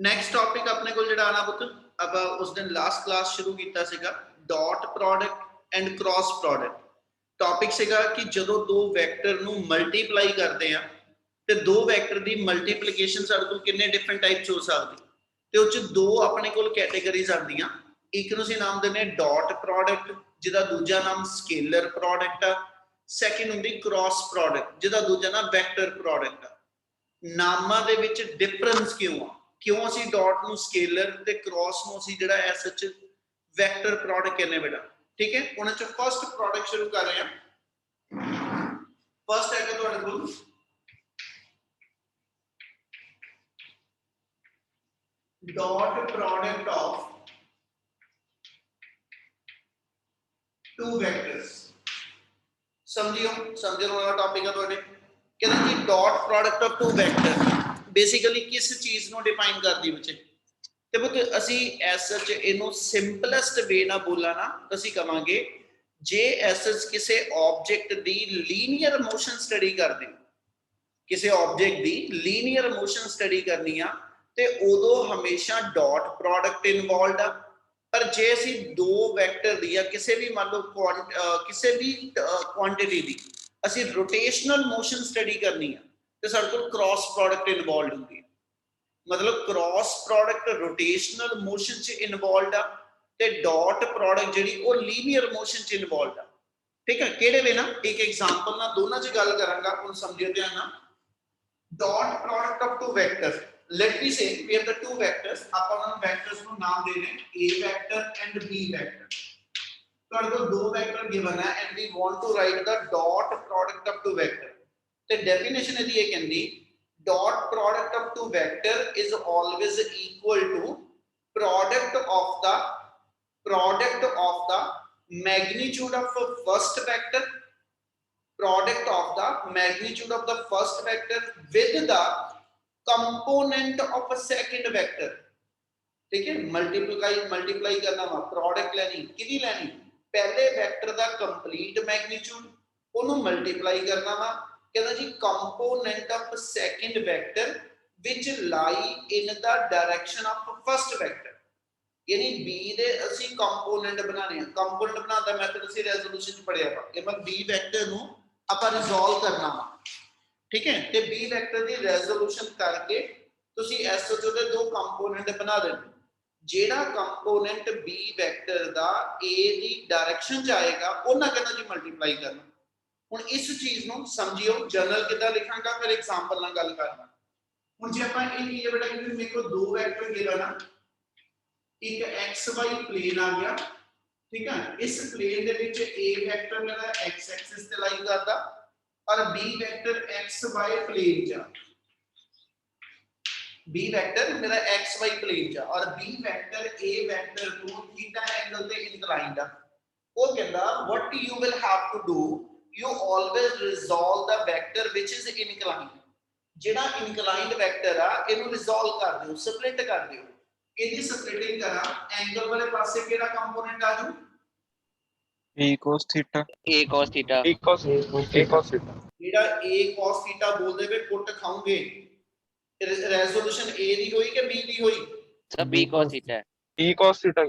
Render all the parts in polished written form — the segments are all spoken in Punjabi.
नैक्सट टॉपिक अपने को जिहड़ा आना पुत आप उस दिन लास्ट क्लास शुरू किया सीगा dot product and cross product topic सीगा कि जदों दो वैक्टर नूं मल्टीप्लाई करते हैं तो दो वैक्टर की मल्टीप्लीकेशन साडे कोल किन्ने डिफरेंट टाइप्स हो सकदी ते उस दो अपने कोल कैटेगरीज आंदियां एक नूं असीं नाम दिंदे डॉट प्रोडक्ट जिहदा दूजा नाम स्केलर प्रोडक्ट आ सैकेंड हुंदी क्रॉस प्रोडक्ट जिहदा दूजा नाम वैक्टर प्रोडक्ट आ नामां दे विच डिफरेंस क्यों असीं डॉट नूं स्केलर ते क्रॉस नूं असीं जिहड़ा एस च वैक्टर प्रोडक्ट कहने बेटा ठीक है उन्हां च फर्स्ट प्रोडक्ट शुरू कर रहे हैं फर्स्ट है तुहाडे कोल dot product of two vectors समझियो वाला टॉपिक है तुहाडे कहते जी dot product of two vector basically किस चीज नु डिफाइन करदी बच्चे ते पुत असी एस सच इनु सिंपलेस्ट वे ना बोला ना असी कहांगे जे एस सच किसी ऑब्जेक्ट दी लीनियर मोशन स्टडी करदे किसी ऑब्जेक्ट दी लीनियर मोशन स्टडी करनी आ ते उदों हमेशा डॉट प्रोडक्ट इन्वॉल्वड आ पर जे असी दो वैक्टर दी या किसी भी मान लो किसी भी क्वांटिटी दी असी रोटेशनल मोशन स्टडी करनी है तो साडे कोल क्रॉस प्रोडक्ट इन्वॉल्वड होंदी है मतलब क्रॉस प्रोडक्ट रोटेशनल मोशन च इन्वॉल्वड आ ते डॉट प्रोडक्ट जिहड़ी वो लीनियर मोशन च इन्वॉल्वड आ ठीक है किहड़े वे ना एक एग्जांपल ना दोनों च गल करांगा हुण समझियो ध्यान नाल dot product of two vectors let me say we have the two vectors ਆਪਾਂ ਉਹਨਾਂ vectors ਨੂੰ ਨਾਮ ਦੇ ਰਹੇ a vector and b vector ਤੁਹਾਡੇ ਕੋਲ ਦੋ vector given ਹੈ and we want to write the dot product of two vector ਤੇ definition ਇਹਦੀ ਇਹ ਕਹਿੰਦੀ dot product of two vector is always equal to product of the magnitude of first vector product of the magnitude of the first vector with the component of a second vector ठीक है मल्टीप्लाई करना वा प्रोडक्ट लेनी किदी लेनी पहले वेक्टर दा कंप्लीट मैग्नीट्यूड ओनु मल्टीप्लाई करना वा कहंदा जी component of second vector which lie in the direction of first vector यानी b दे ਅਸੀਂ कंपोनेंट बनाने हैं कंपोनेंट बनाने ਦਾ ਮੈਥਡ ਅਸੀਂ ਰੈਜ਼ੋਲੂਸ਼ਨ ਚ ਪੜਿਆ ਵਾ ਕਿ ਮੈਂ b ਵੈਕਟਰ ਨੂੰ ਆਪਾਂ ਰਿਜ਼ੋਲਵ ਕਰਨਾ ਵਾ ठीक है ਤੇ b ਵੈਕਟਰ ਦੀ ਰੈਜ਼ੋਲੂਸ਼ਨ ਕਰਕੇ ਤੁਸੀਂ ਐਸਓਚ ਦੇ ਦੋ ਕੰਪੋਨੈਂਟ ਬਣਾ ਦੇਣੇ ਜਿਹੜਾ component b vector the a the direction ਚ ਆਏਗਾ ਉਹਨਾਂ ਕਹਿੰਦਾ ਜੀ ਮਲਟੀਪਲਾਈ ਕਰਨਾ ਹੁਣ ਇਸ ਚੀਜ਼ ਨੂੰ ਸਮਝਿਓ ਜਨਰਲ ਕਿੱਦਾਂ ਲਿਖਾਂਗਾ ਫਿਰ ਐਗਜ਼ਾਮਪਲ ਨਾਲ ਗੱਲ ਕਰਨਾ ਹੁਣ ਜੇ ਆਪਾਂ ਇਹ ਕੀ ਹੈ ਬੇਟਾ ਕਿ ਮੇਰੇ ਕੋਲ ਦੋ ਵੈਕਟਰ ਗਿਵਨ ਆ एक xy प्लेन आ गया ठीक है इस प्लेन दे विच a वेक्टर मेरा x एक्सिस ते लाई करदा और b वेक्टर xy प्लेन चा b वेक्टर मेरा xy प्लेन चा और b वेक्टर a वेक्टर को थीटा एंगल ते इंक्लाइंड आ वो कहंदा what you will have to do you always resolve the vector which is inclined जेड़ा inclined वेक्टर आ इनु रिजॉल्व कर दियो स्प्लिट कर दियो ਇਹਦੀ ਸਪਲਿਟਿੰਗ ਕਰਾਂ ਐਂਗਲ ਵਾਲੇ ਪਾਸੇ ਕਿਹੜਾ ਕੰਪੋਨੈਂਟ ਆ ਜੂ a cos theta ਜਿਹੜਾ a cos theta ਬੋਲਦੇ ਵੇ ਪੁੱਟ ਖਾਓਗੇ ਰੈਜ਼ੋਲੂਸ਼ਨ a ਦੀ ਹੋਈ ਕਿ b ਦੀ ਹੋਈ सब b cos theta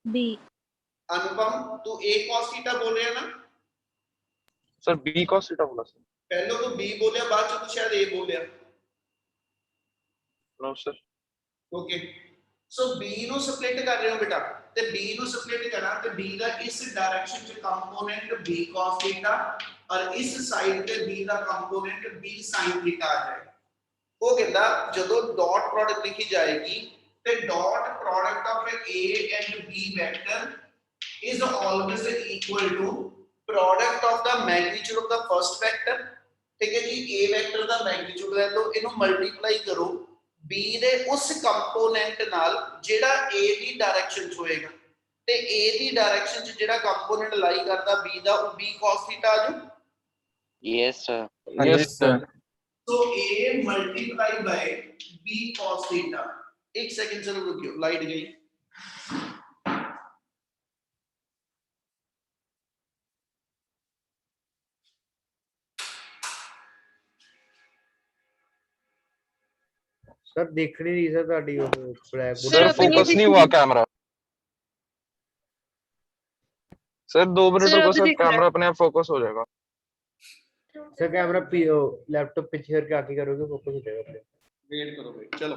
B अनुपम तू a cos theta बोल रहा है ना सर b cos theta बोला सर पहले तो b बोलिया बाद च तू शायद a बोलिया no sir okay so b ਨੂੰ ਸਪਲਿਟ ਕਰ ਰਹੇ ਹੋ ਬੇਟਾ ਤੇ b ਨੂੰ ਸਪਲਿਟ ਕਰਾਂ ਤੇ b ਦਾ ਇਸ ਡਾਇਰੈਕਸ਼ਨ ਚ ਕੰਪੋਨੈਂਟ b cos theta ਔਰ ਇਸ ਸਾਈਡ ਤੇ b ਦਾ ਕੰਪੋਨੈਂਟ b sin theta ਆ ਜਾਏਗਾ ਉਹ ਕਹਿੰਦਾ ਜਦੋਂ ਡਾਟ ਪ੍ਰੋਡਕਟ ਲਿਖੀ ਜਾਏਗੀ ਤੇ dot product of a and b vector is always equal to product of the magnitude of the first vector ठीक है जी a वेक्टर ਦਾ मैग्नीट्यूड ਲੈ ਲਓ ਇਹਨੂੰ ਮਲਟੀਪਲਾਈ ਕਰੋ b ਦੇ ਉਸ ਕੰਪੋਨੈਂਟ ਨਾਲ ਜਿਹੜਾ a ਦੀ ਡਾਇਰੈਕਸ਼ਨ ਚ ਹੋਏਗਾ ਤੇ a ਦੀ ਡਾਇਰੈਕਸ਼ਨ ਚ ਜਿਹੜਾ ਕੰਪੋਨੈਂਟ ਲਾਈ ਕਰਦਾ b ਦਾ ਉਹ b cos theta ਆ ਜੂ yes sir so a multiplied by b cos theta एक सेकंड चलो रुकियो लाइट गई सर दिख नहीं रही सर ਤੁਹਾਡੀ ਉਹ ब्लैक Sir, सर अभी नहीं फोकस दिख नहीं रही। हुआ कैमरा। सर 2 मिनट Sir, रुको अभी सर, दिख रहा है। कैमरा अपने आप फोकस हो जाएगा। सर कैमरा लैपटॉप पीछे करके आके करोगे फोकस हो जाएगा अपने ਵੇਟ ਕਰੋ ਵੇਟ ਚਲੋ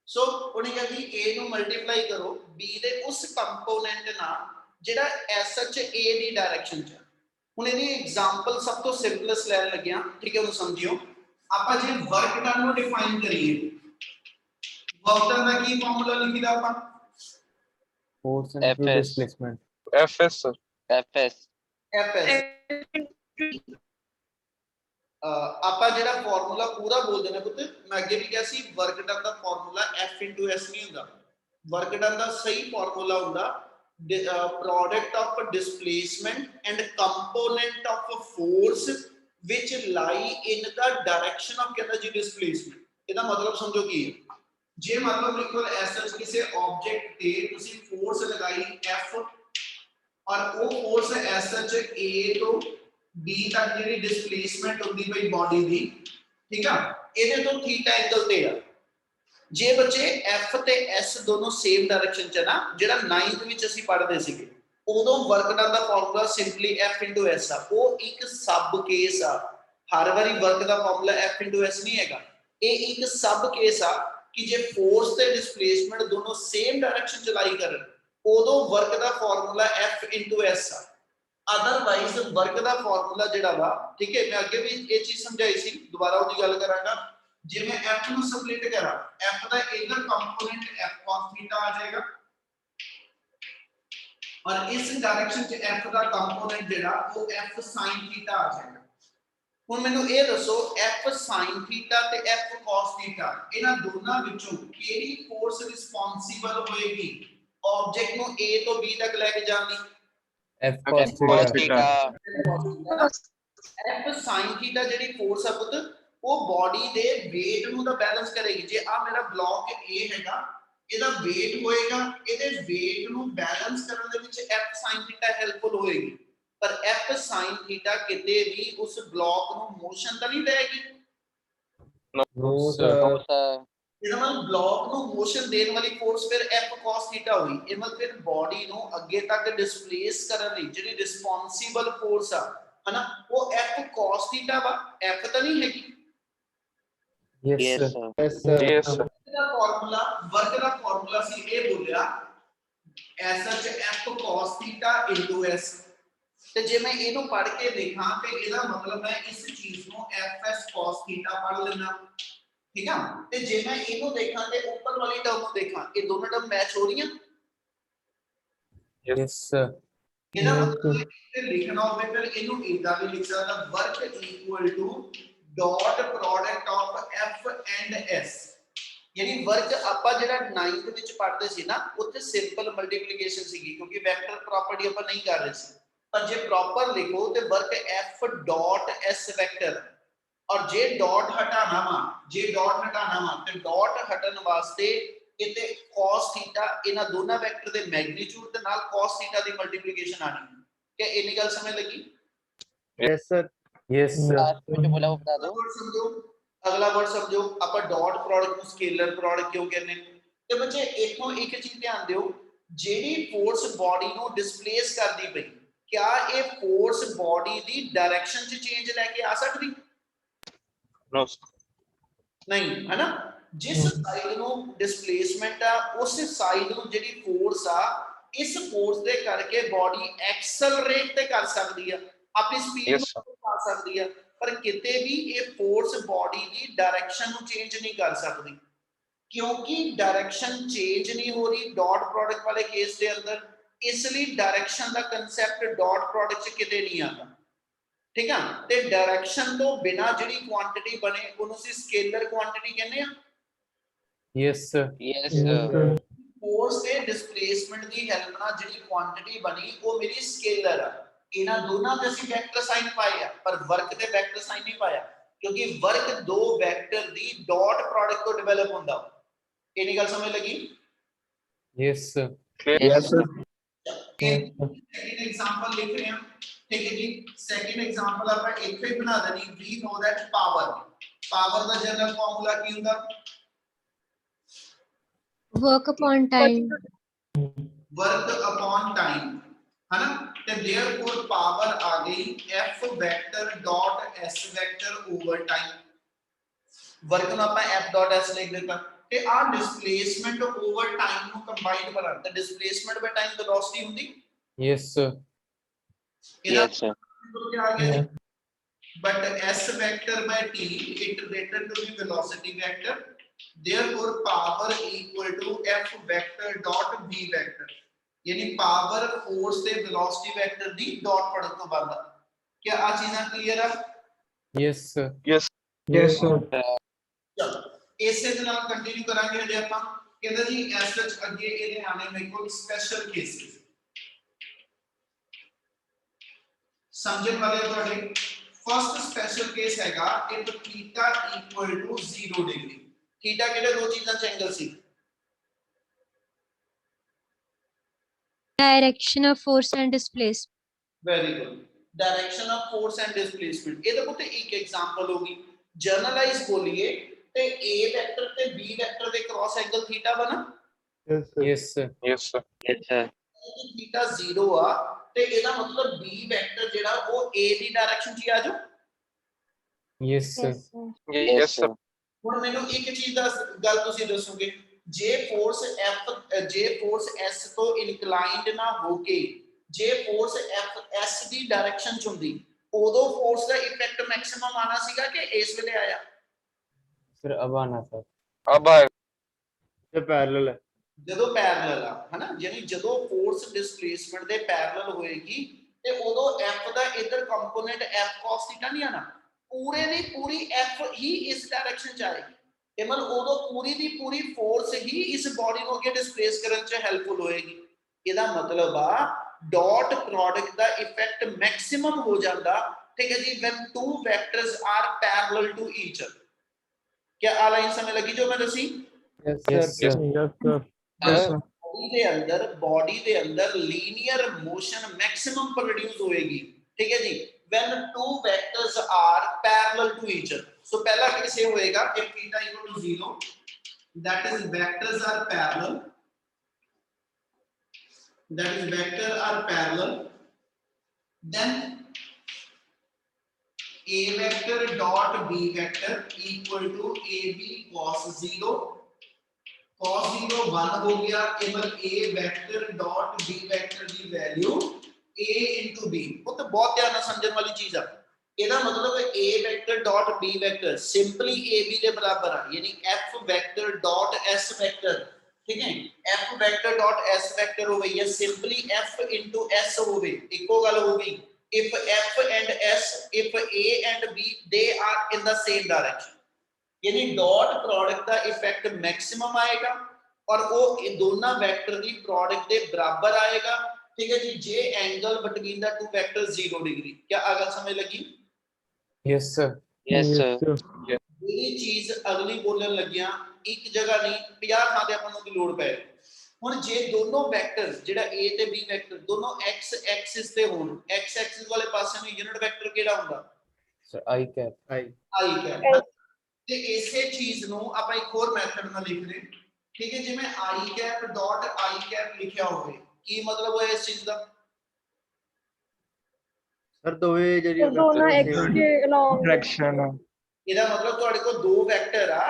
ਸੋ ਉਹਨੇ ਕਿਹਾ ਜੀ a ਨੂੰ ਮਲਟੀਪਲਾਈ ਕਰੋ b ਦੇ ਉਸ ਕੰਪੋਨੈਂਟ ਨਾਲ ਜਿਹੜਾ ਐਸਐਚ a ਦੀ ਡਾਇਰੈਕਸ਼ਨ ਚ ਆ। ਹੁਣ ਇਹਦੀ ਐਗਜ਼ਾਮਪਲ ਸਭ ਤੋਂ ਸਿੰਪਲੈਸਟ ਲੈਣ ਲੱਗਿਆ, ਠੀਕ ਹੈ, ਉਹਨੂੰ ਸਮਝਿਓ। ਆਪਾਂ ਜੇ ਵਰਕ ਡਨ ਨੂੰ ਡਿਫਾਈਨ ਕਰੀਏ, ਵਰਕ ਡਨ ਦਾ ਕੀ ਫਾਰਮੂਲਾ ਲਿਖੀਦਾ ਆਪਾਂ? Force into displacement FS sir, FS fs ਆਪਾਂ ਜਿਹੜਾ ਫਾਰਮੂਲਾ ਪੂਰਾ ਬੋਲਦੇ ਨੇ ਪੁੱਤ, ਮੈਂ ਅੱਗੇ ਵੀ ਕਿਹਾ ਸੀ ਵਰਕ ਡਨ ਦਾ ਫਾਰਮੂਲਾ f s ਨਹੀਂ ਹੁੰਦਾ। ਵਰਕ ਡਨ ਦਾ ਸਹੀ ਫਾਰਮੂਲਾ ਹੁੰਦਾ product of displacement and component of force which lie in the direction of energy displacement। ਇਹਦਾ ਮਤਲਬ ਸਮਝੋ ਕੀ ਹੈ। ਜੇ ਮਤਲਬ ਲਿਖੋ ਐਸਐਚ ਕਿਸੇ ਆਬਜੈਕਟ ਤੇ ਤੁਸੀਂ ਫੋਰਸ ਲਗਾਈ F ਔਰ ਉਹ ਫੋਰਸ ਐਸਐਚ A ਤੋਂ B ਤੱਕ ਜਿਹੜੀ ਡਿਸਪਲੇਸਮੈਂਟ ਹੁੰਦੀ ਪਈ ਬਾਡੀ ਦੀ, ਠੀਕ ਆ, ਇਹਦੇ ਤੋਂ ਥੀਟਾ ਐਂਗਲ ਤੇ ਆ। ਜੇ ਬੱਚੇ F ਤੇ S ਦੋਨੋਂ ਸੇਮ ਡਾਇਰੈਕਸ਼ਨ ਚ ਨਾ, ਜਿਹੜਾ 9th ਵਿੱਚ ਅਸੀਂ ਪੜ੍ਹਦੇ ਸੀਗੇ, ਉਦੋਂ ਵਰਕ ਡਨ ਦਾ ਫਾਰਮੂਲਾ ਸਿੰਪਲੀ F S ਆ। ਉਹ ਇੱਕ ਸਬ ਕੇਸ ਆ, ਹਰ ਵਾਰੀ ਵਰਕ ਦਾ ਫਾਰਮੂਲਾ F S ਨਹੀਂ ਹੈਗਾ। ਇਹ ਇੱਕ ਸਬ ਕੇਸ ਆ ਕਿ ਜੇ ਫੋਰਸ ਤੇ ਡਿਸਪਲੇਸਮੈਂਟ ਦੋਨੋਂ ਸੇਮ ਡਾਇਰੈਕਸ਼ਨ ਚ ਲਾਈ ਕਰਨ, ਉਦੋਂ ਵਰਕ ਦਾ ਫਾਰਮੂਲਾ F S ਆ। ਅਦਰਵਾਈਜ਼ ਵਰਕ ਦਾ ਫਾਰਮੂਲਾ ਜਿਹੜਾ ਵਾ, ਠੀਕ ਹੈ, ਮੈਂ ਅੱਗੇ ਵੀ ਇਹ ਚੀਜ਼ ਸਮਝਾਈ ਸੀ, ਦੁਬਾਰਾ ਉਹਦੀ ਗੱਲ ਕਰਾਂਗਾ। ਜੇ ਮੈਂ F ਨੂੰ ਸਪਲਿਟ ਕਰਾਂ, F ਦਾ ਇਧਰ ਕੰਪੋਨੈਂਟ F cos θ ਆ ਜਾਏਗਾ ਔਰ ਇਸ ਡਾਇਰੈਕਸ਼ਨ ਚ F ਦਾ ਕੰਪੋਨੈਂਟ ਜਿਹੜਾ ਉਹ F sin θ ਆ ਜਾਏਗਾ। ਹੁਣ ਮੈਨੂੰ ਇਹ ਦੱਸੋ F sin θ ਤੇ F cos θ, ਇਹਨਾਂ ਦੋਨਾਂ ਵਿੱਚੋਂ ਕਿਹੜੀ ਫੋਰਸ ਰਿਸਪੌਂਸਿਬਲ ਹੋਏਗੀ ਆਬਜੈਕਟ ਨੂੰ A ਤੋਂ B ਤੱਕ ਲੈ ਕੇ ਜਾਣ ਲਈ? F cos theta F sin θ ਜਿਹੜੀ ਫੋਰਸ ਆ ਪੁੱਤ, ਉਹ ਬਾਡੀ ਦੇ weight ਨੂੰ ਤਾਂ ਬੈਲੈਂਸ ਕਰੇਗੀ। ਜੇ ਆ ਮੇਰਾ ਬਲੌਕ A ਹੈਗਾ, ਇਹਦਾ weight ਹੋਏਗਾ, ਇਹਦੇ weight ਨੂੰ ਬੈਲੈਂਸ ਕਰਨ ਦੇ ਵਿੱਚ F sin θ ਹੈਲਪਫੁਲ ਹੋਏਗੀ। ਪਰ F sin θ ਕਿਤੇ ਵੀ ਉਸ ਬਲੌਕ ਨੂੰ ਮੋਸ਼ਨ ਤਾਂ ਨਹੀਂ ਦੇਗੀ। नो सर ਇਹਦਾ ਮਤਲਬ ਬਲੌਕ ਨੂੰ ਮੋਸ਼ਨ ਦੇਣ ਵਾਲੀ ਫੋਰਸ ਫਿਰ F cos θ ਹੋਈ। ਇਹ ਮਤਲਬ ਫਿਰ ਬਾਡੀ ਨੂੰ ਅੱਗੇ ਤੱਕ ਡਿਸਪਲੇਸ ਕਰਨ ਲਈ ਜਿਹੜੀ ਰਿਸਪੌਂਸਿਬਲ ਫੋਰਸ ਆ, ਹਨਾ, ਉਹ F cos θ ਵਾ, F ਤਾਂ ਨਹੀਂ ਹੈਗੀ। Yes Yes, sir yes yes sir, ਦਾ ਫਾਰਮੂਲਾ, ਵਰਕ ਦਾ ਫਾਰਮੂਲਾ ਸੀ ਇਹ ਬੋਲਿਆ ਐਸਐਚ F cos θ S। ਤੇ ਜੇ ਮੈਂ ਇਹਨੂੰ ਪੜ੍ਹ ਕੇ ਦੇਖਾਂ ਤੇ ਇਹਦਾ ਮਤਲਬ ਮੈਂ ਇਸ ਚੀਜ਼ ਨੂੰ Fs cos θ ਪੜ੍ਹ ਲੈਣਾ, ਠੀਕ ਆ। ਤੇ ਜੇ ਮੈਂ ਇਹਨੂੰ ਦੇਖਾਂ ਤੇ ਉੱਪਰ ਵਾਲੀ ਟਰਮ ਨੂੰ ਦੇਖਾਂ, ਇਹ ਦੋਨੋਂ ਟਰਮ ਮੈਚ ਹੋ ਰਹੀਆਂ। यस सर ਇਹਦਾ ਮਤਲਬ ਇਹ ਲਿਖਣਾ ਹੋਵੇ ਫਿਰ ਇਹਨੂੰ ਇਦਾਂ ਵੀ ਲਿਖ ਸਕਦਾ, work equal to dot product of F and S। ਯਾਨੀ ਵਰਕ ਆਪਾਂ ਜਿਹੜਾ 9th ਵਿੱਚ ਪੜ੍ਹਦੇ ਸੀ ਨਾ, ਉੱਥੇ ਸਿੰਪਲ ਮਲਟੀਪਲੀਕੇਸ਼ਨ ਸੀਗੀ ਕਿਉਂਕਿ ਵੈਕਟਰ ਪ੍ਰਾਪਰਟੀ ਆਪਾਂ ਨਹੀਂ ਕਰ ਰਹੇ ਸੀ। ਪਰ ਜੇ ਪ੍ਰੋਪਰ ਲਿਖੋ ਤੇ work F dot S vector, ਔਰ ਜੇ ਡਾਟ ਹਟਾਣਾ ਵਾ ਤੇ ਡਾਟ ਹਟਣ ਵਾਸਤੇ ਇਤੇ cos θ, ਇਹਨਾਂ ਦੋਨਾਂ ਵੈਕਟਰ ਦੇ ਮੈਗਨੀਟਿਊਡ ਦੇ ਨਾਲ cos θ ਦੀ ਮਲਟੀਪਲੀਕੇਸ਼ਨ ਆਣੀ। ਕਿ ਇੰਨੀ ਗੱਲ ਸਮਝ ਲੱਗੀ? यस सर यस सर बोला वो बता दो। ਸਮਝੋ, ਅਗਲਾ ਵਰਡ ਸਮਝੋ। ਆਪਾਂ ਡਾਟ ਪ੍ਰੋਡਕਟ ਨੂੰ ਸਕੇਲਰ ਪ੍ਰੋਡਕਟ ਕਿਉਂ ਕਹਿੰਦੇ? ਤੇ ਬੱਚੇ ਇੱਥੋਂ ਇੱਕ ਚੀਜ਼ ਧਿਆਨ ਦਿਓ, ਜਿਹੜੀ ਫੋਰਸ ਬਾਡੀ ਨੂੰ ਡਿਸਪਲੇਸ ਕਰਦੀ ਪਈ, ਕਿਆ ਇਹ ਫੋਰਸ ਬਾਡੀ ਦੀ ਡਾਇਰੈਕਸ਼ਨ 'ਚ ਚੇਂਜ ਲੈ ਕੇ ਆ ਸਕਦੀ? No, ਨਹੀਂ, ਹੈ ਨਾ। ਜਿਸ ਸਾਈਡ ਨੂੰ ਡਿਸਪਲੇਸਮੈਂਟ ਆ, ਉਸ ਸਾਈਡ ਨੂੰ ਜਿਹੜੀ ਫੋਰਸ ਆ, ਇਸ ਫੋਰਸ ਦੇ ਕਰਕੇ ਬਾਡੀ ਐਕਸਲਰੇਟ ਤੇ ਕਰ ਸਕਦੀ ਆ, ਆਪਣੀ ਸਪੀਡ Yes, ਨੂੰ ਪਾ ਸਕਦੀ ਆ, ਪਰ ਕਿਤੇ ਵੀ ਇਹ ਫੋਰਸ ਬਾਡੀ ਦੀ ਡਾਇਰੈਕਸ਼ਨ ਨੂੰ ਚੇਂਜ ਨਹੀਂ ਕਰ ਸਕਦੀ। ਕਿਉਂਕਿ ਡਾਇਰੈਕਸ਼ਨ ਚੇਂਜ ਨਹੀਂ ਹੋ ਰਹੀ ਡਾਟ ਪ੍ਰੋਡਕਟ ਵਾਲੇ ਕੇਸ ਦੇ ਅੰਦਰ, ਇਸ ਲਈ ਡਾਇਰੈਕਸ਼ਨ ਦਾ ਕਨਸੈਪਟ ਡਾਟ ਪ੍ਰੋਡਕਟ 'ਚ ਕਿਤੇ ਨਹੀਂ ਆਉਂਦਾ, ਠੀਕ ਆ। ਤੇ ਡਾਇਰੈਕਸ਼ਨ ਤੋਂ ਬਿਨਾ ਜਿਹੜੀ ਕੁਆਂਟੀਟੀ ਬਣੇ ਉਹਨੂੰ ਅਸੀਂ ਸਕੇਲਰ ਕੁਆਂਟੀਟੀ ਕਹਿੰਦੇ ਆ। Yes sir yes sir, force ਤੇ ਡਿਸਪਲੇਸਮੈਂਟ ਦੀ ਹੈਲਪ ਨਾਲ ਜਿਹੜੀ ਕੁਆਂਟੀਟੀ ਬਣੀ ਉਹ ਮੇਰੀ ਸਕੇਲਰ ਆ। ਇਹਨਾਂ ਦੋਨਾਂ ਤੇ ਅਸੀਂ ਵੈਕਟਰ ਸਾਈਨ ਪਾਏ ਆ, ਪਰ ਵਰਕ ਤੇ ਵੈਕਟਰ ਸਾਈਨ ਨਹੀਂ ਪਾਇਆ ਕਿਉਂਕਿ ਵਰਕ ਦੋ ਵੈਕਟਰ ਦੀ ਡਾਟ ਪ੍ਰੋਡਕਟ ਤੋਂ ਡਿਵੈਲਪ ਹੁੰਦਾ। ਇਹਨੀ ਗੱਲ ਸਮਝ ਲੱਗੀ? Yes sir yes sir, second example ਲਿਖ ਰਹੇ ਹਾਂ, ਠੀਕ ਹੈ ਜੀ। ਸੈਕਿੰਡ ਐਗਜ਼ਾਮਪਲ ਆਪਾਂ ਇੱਥੇ ਬਣਾ ਦੇਣੀ। ਵੀ ਨੋ ਦੈਟ ਪਾਵਰ ਦਾ ਜਨਰਲ ਫਾਰਮੂਲਾ ਕੀ ਹੁੰਦਾ? work upon time, work upon time है ना ਤੇ देयरफॉर पावर आ गई f vector dot s vector over time work ਨੂੰ ਆਪਾਂ f ਡਾਟ s ਲਿਖ ਦਿੱਤਾ ਤੇ ਆ ਡਿਸਪਲੇਸਮੈਂਟ ਓਵਰ ਟਾਈਮ ਨੂੰ ਕੰਬਾਈਨ ਕਰਾਂ ਤੇ ਡਿਸਪਲੇਸਮੈਂਟ ਬਾਈ ਟਾਈਮ ਵੈਲੋਸਿਟੀ ਹੁੰਦੀ yes sir ਇਹਦਾ Yes, sir. क्या आ गया but s vector by t it related to the velocity vector therefore power equal to f vector dot v vector यानी पावर फोर्स ਤੇ velocity vector ਦੀ ਡਾਟ ਪ੍ਰੋਡਕਟ ਤੋਂ ਬਣਦਾ क्या आ चीਜ਼ਾਂ क्लियर है yes sir Yes. yes sir ਚਲੋ ਇਸੇ ਦੇ ਨਾਲ ਕੰਟੀਨਿਊ ਕਰਾਂਗੇ ਜੇ ਆਪਾਂ ਕਹਿੰਦਾ ਜੀ ਐਸ ਵਿੱਚ ਅੱਗੇ ਇਹਦੇ ਆਣੇ ਮੇਰੇ ਕੋਲ ਸਪੈਸ਼ਲ ਕੇਸਿਸ ਸਮਝਣ ਵਾਲੇ ਤੁਹਾਡੇ ਫਸਟ ਸਪੈਸ਼ਲ ਕੇਸ ਹੈਗਾ if theta equal to 0 degree theta ਕਿਹੜੇ ਦੋ ਚੀਜ਼ਾਂ ਚ ਐਂਗਲ ਸੀ direction of force and displacement, very good direction of force and displacement ਇਹਦੇ ਕੋਲ ਤੇ ਇੱਕ ਐਗਜ਼ਾਮਪਲ ਹੋਗੀ ਜਰਨਲਾਈਜ਼ ਬੋਲੀਏ ਤੇ a ਵੈਕਟਰ ਤੇ b ਵੈਕਟਰ ਦੇ ਕ੍ਰਾਸ ਐਂਗਲ ਥੀਟਾ ਬਣਾ yes sir Yes, sir. Yes, sir. Theta 0 ਆ ਤੇ ਇਹਦਾ ਮਤਲਬ b ਵੈਕਟਰ ਜਿਹੜਾ ਉਹ a ਦੀ ਡਾਇਰੈਕਸ਼ਨ 'ਚ ਹੀ ਆ ਜਾਓ yes sir Yes, sir. ਹੁਣ ਮੈਨੂੰ ਇੱਕ ਚੀਜ਼ ਦਾ ਗੱਲ ਤੁਸੀਂ ਦੱਸੋਗੇ ਜੇ ਫੋਰਸ f ਜੇ ਫੋਰਸ s ਤੋਂ ਇਨਕਲਾਈਨਡ ਨਾ ਹੋ ਕੇ ਜੇ ਫੋਰਸ f s ਦੀ ਡਾਇਰੈਕਸ਼ਨ 'ਚ ਹੁੰਦੀ ਉਦੋਂ ਫੋਰਸ ਦਾ ਇਫੈਕਟ ਮੈਕਸਿਮਮ ਆਣਾ ਸੀਗਾ ਕਿ ਇਸ ਵੇਲੇ ਆਇਆ sir अब आना sir अब आए. ये पैरेलल है ਜਦੋਂ ਪੈਰਲਲ ਆ ਹਨਾ ਯਾਨੀ ਜਦੋਂ ਫੋਰਸ ਡਿਸਪਲੇਸਮੈਂਟ ਦੇ ਪੈਰਲਲ ਹੋਏਗੀ ਤੇ ਉਦੋਂ f ਦਾ ਇਧਰ ਕੰਪੋਨੈਂਟ f cos ਥੀਟਾ ਨਹੀਂ ਆਣਾ ਪੂਰੇ ਦੀ ਪੂਰੀ f ਹੀ ਇਸ ਡਾਇਰੈਕਸ਼ਨ ਚ ਆਏਗੀ ਇਹ ਮਤਲਬ ਉਦੋਂ ਪੂਰੀ ਦੀ ਪੂਰੀ ਫੋਰਸ ਹੀ ਇਸ ਬਾਡੀ ਨੂੰ ਅੱਗੇ ਡਿਸਪਲੇਸ ਕਰਨ ਚ ਹੈਲਪਫੁਲ ਹੋਏਗੀ ਇਹਦਾ ਮਤਲਬ ਆ ਡਾਟ ਪ੍ਰੋਡਕਟ ਦਾ ਇਫੈਕਟ ਮੈਕਸਿਮਮ ਹੋ ਜਾਂਦਾ ਠੀਕ ਹੈ ਜੀ when two vectors are parallel to each other क्या आ लाइन समय लगी जो मैं दसी yes sir yes sir body दे अंदर लीनियर मोशन मैक्सिमम प्रोड्यूस होएगी ठीक है जी when two vectors are parallel to each other so पहला कैसे होएगा if theta equal to 0 that is vectors are parallel then a vector dot b vector equal to ab cos 0 cos 0 1 हो गया केवल a vector dot b vector की वैल्यू a into b वो तो बहुत ध्यान ਨਾਲ ਸਮਝਣ ਵਾਲੀ ਚੀਜ਼ ਆ ਇਹਦਾ ਮਤਲਬ a vector dot b vector simply ab ਦੇ ਬਰਾਬਰ ਆ ਯਾਨੀ f vector dot s vector ठीक है f vector dot s vector हो गई है simply f into s होवे ਇੱਕੋ ਗੱਲ ਹੋ ਗਈ if f and s if a and b they are in the same direction यानी डॉट प्रोडक्ट का इफेक्ट मैक्सिमम आएगा और वो ये दोनों वेक्टर की प्रोडक्ट के बराबर आएगा ठीक है जी जे angle between the two vector 0 degree क्या अगल समझ लगी yes sir Yes, sir. ये चीज अगली बोलने लगिया एक जगह नहीं 50 ਥਾਂ ਤੇ ਆਪਾਂ ਨੂੰ ਦੀ ਲੋੜ ਪਏ ਹੁਣ ਜੇ ਦੋਨੋਂ ਵੈਕਟਰ ਜਿਹੜਾ a ਤੇ b ਵੈਕਟਰ ਦੋਨੋਂ x ਐਕਸਿਸ ਤੇ ਹੋਣ x ਐਕਸਿਸ ਵਾਲੇ ਪਾਸੇ ਨੂੰ ਯੂਨਿਟ ਵੈਕਟਰ ਕਿਹੜਾ ਹੁੰਦਾ sir I cap I i cap ਤੇ ਇਸੇ ਚੀਜ਼ ਨੂੰ ਆਪਾਂ ਇੱਕ ਹੋਰ ਮੈਥਡ ਨਾਲ ਲਿਖ ਰਹੇ ਠੀਕ ਹੈ ਜਿਵੇਂ i cap dot i cap ਲਿਖਿਆ ਹੋਵੇ ਕੀ ਮਤਲਬ ਹੋਇਆ ਇਸ ਚੀਜ਼ ਦਾ sir ਦੋਵੇਂ ਜਿਹੜੀਆਂ ਦੋਨੋਂ vectors x same के along direction ਇਹਦਾ ਮਤਲਬ ਤੁਹਾਡੇ ਕੋਲ ਦੋ ਵੈਕਟਰ ਆ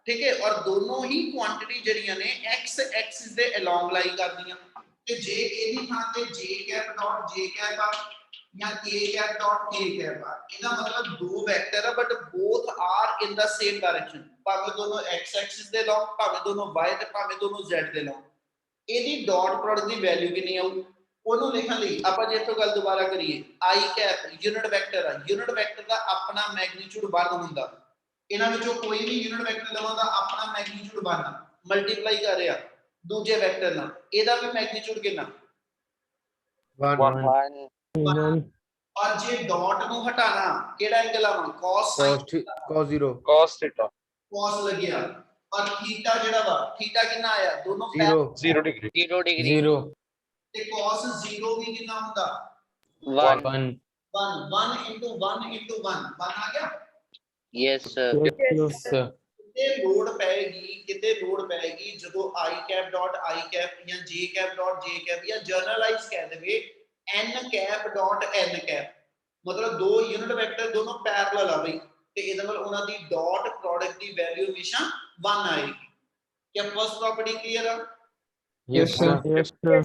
ਠੀਕ ਹੈ ਔਰ ਦੋਨੋਂ ਹੀ ਕੁਆਂਟੀਟੀ ਜਿਹੜੀਆਂ ਨੇ x ਐਕਸਿਸ ਦੇ ਅਲੋਂਗ ਲਾਈ ਕਰਦੀਆਂ ਤੇ ਜੇ ਇਹਦੀ ਥਾਂ ਤੇ j cap dot j cap ਆ ਜਾਂ k cap dot k cap ਆ ਇਹਦਾ ਮਤਲਬ ਦੋ ਵੈਕਟਰ ਆ but both are in the same direction ਭਾਵੇਂ ਦੋਨੋਂ x ਐਕਸਿਸ ਦੇ ਅਲੋਂਗ ਭਾਵੇਂ ਦੋਨੋਂ y ਤੇ ਭਾਵੇਂ ਦੋਨੋਂ z ਦੇ ਅਲੋਂਗ ਇਹਦੀ ਡਾਟ ਪ੍ਰੋਡਕਟ ਦੀ ਵੈਲਿਊ ਕਿੰਨੀ ਆਊ ਉਹਨੂੰ ਲਿਖਣ ਲਈ ਆਪਾਂ ਜੇ ਇੱਥੋਂ ਗੱਲ ਦੁਬਾਰਾ ਕਰੀਏ i ਕੈਪ ਯੂਨਿਟ ਵੈਕਟਰ ਆ ਯੂਨਿਟ ਵੈਕਟਰ ਦਾ ਆਪਣਾ ਮੈਗਨੀਟਿਊਡ 1 ਹੁੰਦਾ ਇਹਨਾਂ ਵਿੱਚੋਂ ਕੋਈ ਵੀ ਯੂਨਿਟ ਵੈਕਟਰ ਲਵਾਂਗਾ ਆਪਣਾ ਮੈਗਨੀਟਿਊਡ 1 ਮਲਟੀਪਲਾਈ ਕਰ ਰਿਹਾ ਦੂਜੇ ਵੈਕਟਰ ਨਾਲ ਇਹਦਾ ਵੀ ਮੈਗਨੀਟਿਊਡ ਕਿੰਨਾ 1 और जे डॉट नु हटाना केड़ा एंगल आवा cos cos 0 Cos theta. cos लग गया और थीटा जेड़ा वा थीटा कितना आया दोनों 0 0 degree. 0 degree 0 ते cos 0 भी कितना होता 1 1 1 into 1 आ गया yes sir yes sir ते लोड पेगी कि ਕਿਤੇ ਲੋੜ ਪੈਗੀ ਜਦੋਂ i cap dot i cap ਜਾਂ j cap dot j cap ਜਾਂ ਜਨਰਲਾਈਜ਼ ਕਹਿ ਦੇਵੇ n cap dot n cap ਮਤਲਬ ਦੋ ਯੂਨਿਟ ਵੈਕਟਰ ਦੋਨੋਂ ਪੈਰਲਲ ਆ ਬਈ ਤੇ ਇਹਦੇ ਨਾਲ ਉਹਨਾਂ ਦੀ ਡਾਟ ਪ੍ਰੋਡਕਟ ਦੀ ਵੈਲਿਊ ਹਮੇਸ਼ਾ 1 ਆਏਗੀ क्या फर्स्ट प्रॉपर्टी क्लियर है Yes, sir. Yes, sir.